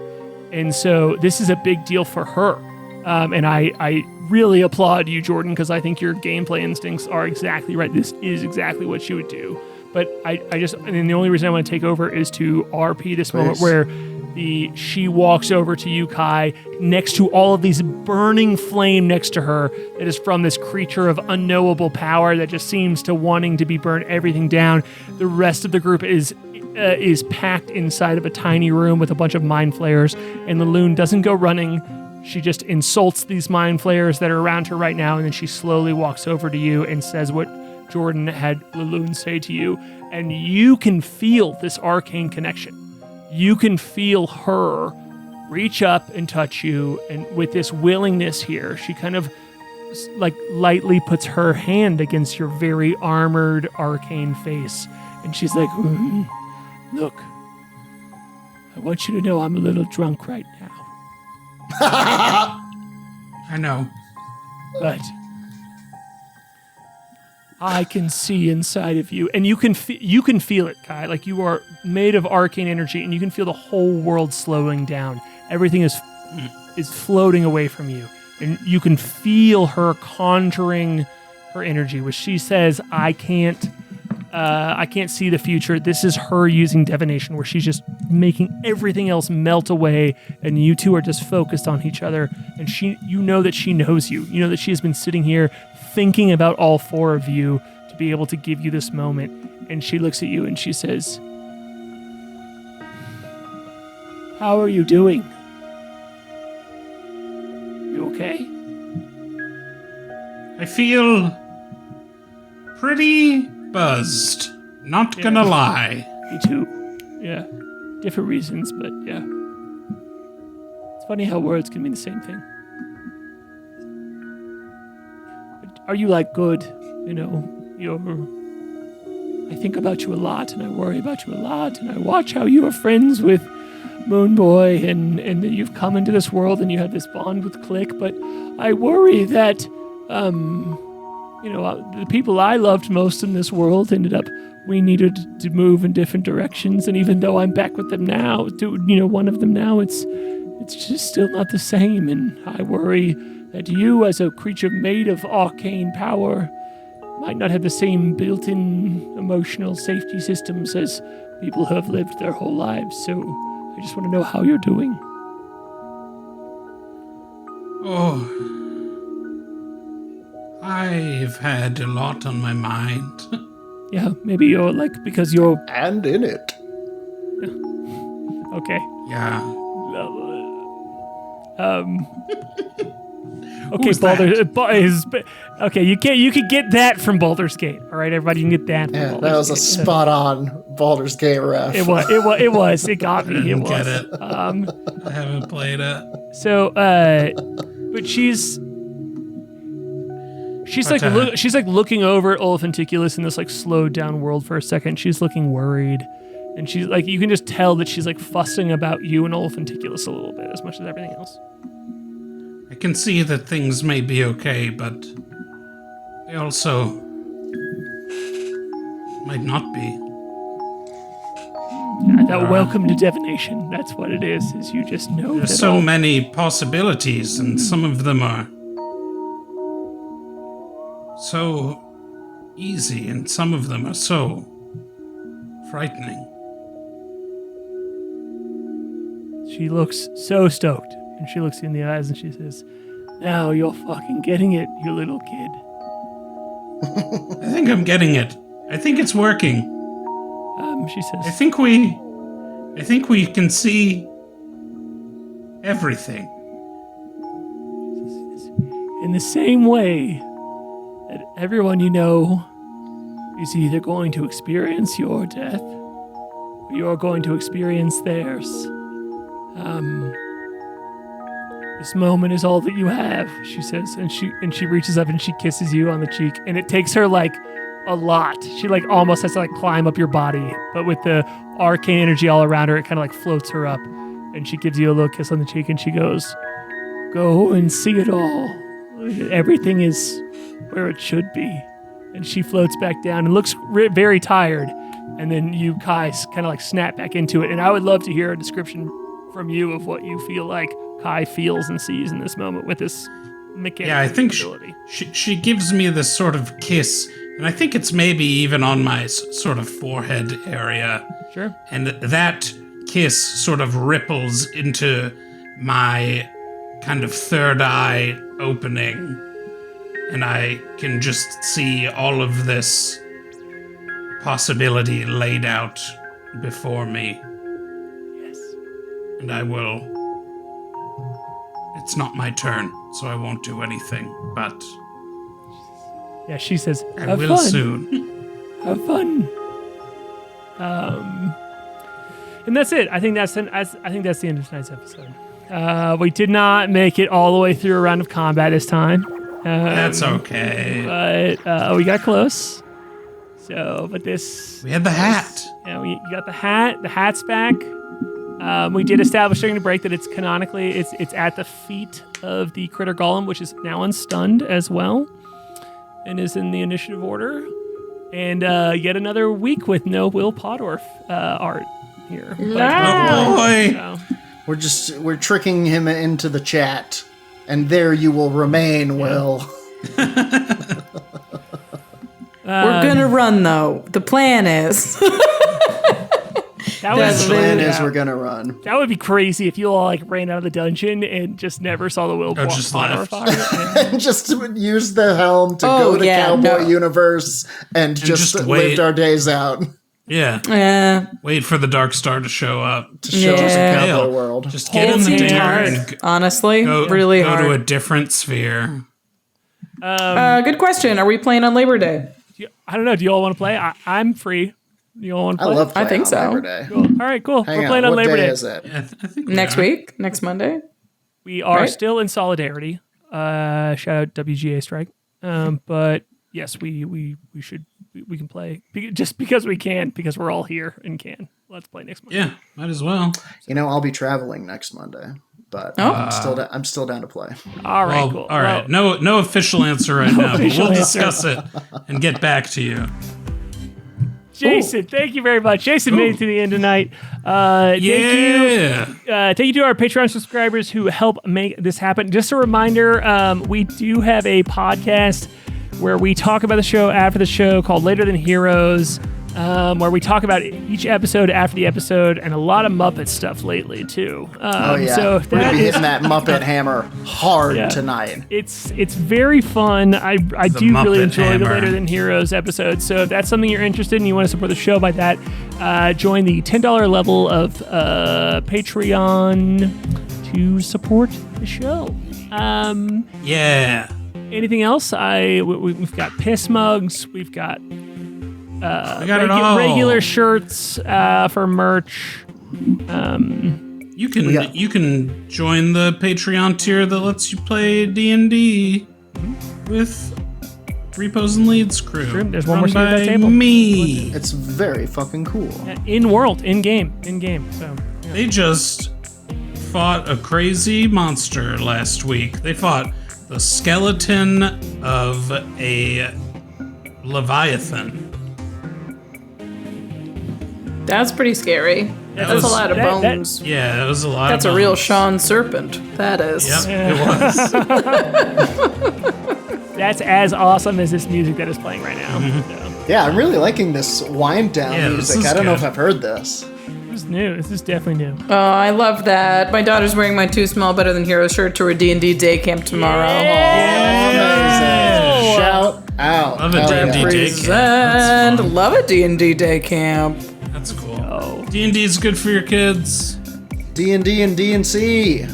And so this is a big deal for her. And I really applaud you, Jordan, because I think your gameplay instincts are exactly right. This is exactly what she would do. But and the only reason I want to take over is to RP this moment where she walks over to you, K.A.I, next to all of these burning flame next to her that is from this creature of unknowable power that just seems to wanting to be burn everything down. The rest of the group is packed inside of a tiny room with a bunch of mind flayers, and Laloon doesn't go running. She just insults these mind flayers that are around her right now, and then she slowly walks over to you and says what Jordan had Laloon say to you, and you can feel this arcane connection. You can feel her reach up and touch you, and with this willingness here, she kind of like lightly puts her hand against your very armored arcane face, and she's like, "Look, I want you to know I'm a little drunk right now, I know. but I can see inside of you, and you can feel it, K.A.I. Like you are made of arcane energy, and you can feel the whole world slowing down. Everything is floating away from you, and you can feel her conjuring her energy, which she says, I can't see the future. This is her using divination, where she's just making everything else melt away, and you two are just focused on each other. And you know that she knows you. You know that she has been sitting here thinking about all four of you to be able to give you this moment. And she looks at you and she says, "How are you doing? You okay?" I feel pretty buzzed. Not gonna lie. Me too. Yeah. different reasons, but yeah. It's funny how words can mean the same thing. But are you like good? You know, I think about you a lot, and I worry about you a lot, and I watch how you are friends with Moonboy, and that you've come into this world and you have this bond with Klik, but I worry that, the people I loved most in this world we needed to move in different directions, and even though I'm back with them now, one of them now, it's just still not the same, and I worry that you, as a creature made of arcane power, might not have the same built-in emotional safety systems as people who have lived their whole lives, so I just want to know how you're doing. Oh, I've had a lot on my mind. Yeah, maybe you're because you're... And in it. Okay. Yeah. Okay, Who's okay, you could get that from Baldur's Gate. All right, everybody, you can get that from Yeah, Baldur's that was a Gate. Baldur's Gate ref. It was. It got me. It was. Get it. I haven't played it. So, but she's looking over at Olfanticulus in this slowed down world for a second. She's looking worried, and she's you can just tell that she's fussing about you and Olfanticulus a little bit as much as everything else. I can see that things may be okay, but they also might not be. That welcome to divination. That's what it is you just know. There's so many possibilities, and some of them are so easy, and some of them are so frightening. She looks so stoked, and she looks you in the eyes and she says, "Now you're fucking getting it, you little kid." I think I'm getting it. I think it's working. She says, I think we can see everything. in the same way that everyone you know is either going to experience your death or you're going to experience theirs. This moment is all that you have, she says, and she reaches up and she kisses you on the cheek, and it takes her a lot. She almost has to climb up your body, but with the arcane energy all around her, it kind of floats her up, and she gives you a little kiss on the cheek, and she goes, "Go and see it all. Everything is where it should be." And she floats back down and looks very tired, and then you, Kai, kind of snap back into it. And I would love to hear a description from you of what you feel like Kai feels and sees in this moment with this mechanical Yeah, I think ability. she gives me this sort of kiss, and I think it's maybe even on my sort of forehead area. Sure. And that kiss sort of ripples into my kind of third eye opening, and I can just see all of this possibility laid out before me. Yes. And I will... It's not my turn, so I won't do anything, but... Yeah, she says, I "Have will fun. soon. Have fun." And that's it. I think that's the end of tonight's episode. We did not make it all the way through a round of combat this time. That's okay. But we got close. So, but this... We had the hat. Yeah, you got the hat. The hat's back. We did establish during the break that it's canonically, it's at the feet of the critter golem, which is now unstunned as well, and is in the initiative order. And yet another week with no Will Podorf art here. Oh boy! So, We're tricking him into the chat, and there you will remain, Will. We're gonna run though. The plan is. The plan is we're gonna run. That would be crazy if you all ran out of the dungeon and just never saw the Will just Podorf left. art. And just use the helm to go to Cowboy Universe and just lived our days out. Yeah. Wait for the Dark Star to show up. To show us a Cowboy world. Just get in the door and Honestly, go really hard. to a different sphere. Good question. Are we playing on Labor Day? I don't know. Do you all want to play? I'm free. You all want to play? I love playing I think on so. Labor Day. Cool. All right, cool. Hang We're playing on, on what Labor day Day. is it? I think we Next are. week, next Monday. We are Right. still in solidarity. Shout out WGA strike. But yes, we can play just because we can, because we're all here and can. Let's play next Monday. Yeah, might as well. I'll be traveling next Monday, but Oh. I'm still down to play. All right, Well, cool. all right. Well, No official answer right now, but official we'll answer. discuss it and get back to you. Jason, thank you very much. Jason made it to the end tonight. Yeah. Thank you to our Patreon subscribers who help make this happen. Just a reminder, we do have a podcast where we talk about the show after the show called Later Than Heroes, where we talk about each episode after the episode, and a lot of Muppet stuff lately too. Oh yeah, So we're gonna that be is, hitting that Muppet hammer hard Yeah. tonight. it's very fun. I do really Muppet enjoy the Hammer. Later Than Heroes episodes. So if that's something you're interested in, and you want to support the show by that, join the $10 level of Patreon to support the show. Yeah. Anything else? We've got piss mugs. We've got We got it all. regular shirts for merch. You can join the Patreon tier that lets you play D&D with Repos and Leads crew. True. There's one more run seat at that by table. Me. It's very fucking cool. In world, in game. So yeah. They just fought a crazy monster last week. They fought the skeleton of a Leviathan. That's pretty scary. That's was- a lot of that- bones. Yeah, it was a lot That's of a real bones. Sean serpent. That is. Yep, it was. That's as awesome as this music that is playing right now. So, Yeah, I'm really liking this wind down Yeah, this music. is I don't know good. if I've heard this. this is new. This is definitely new. Oh, I love that. My daughter's wearing my Too Small Better Than Heroes shirt to her D&D day camp tomorrow. Amazing. Shout out. Love a Hell D&D yeah. day camp. That's And fun. love a D&D day camp. That's cool. Oh. D&D is good for your kids. D&D and D&C.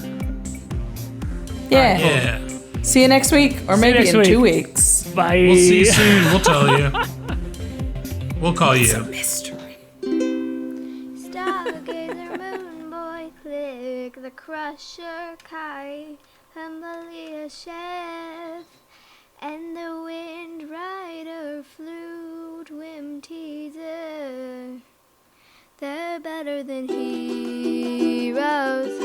Yeah. Yeah. See you next week, or maybe next in week. 2 weeks. Bye. We'll see you soon. We'll tell you. We'll call you. Mystery. Stargazer, Moonboy, Klik, the Crusher, K.A.I, Humbly Chef, and the Windrider, Flute, Whimteaser. They're better than heroes.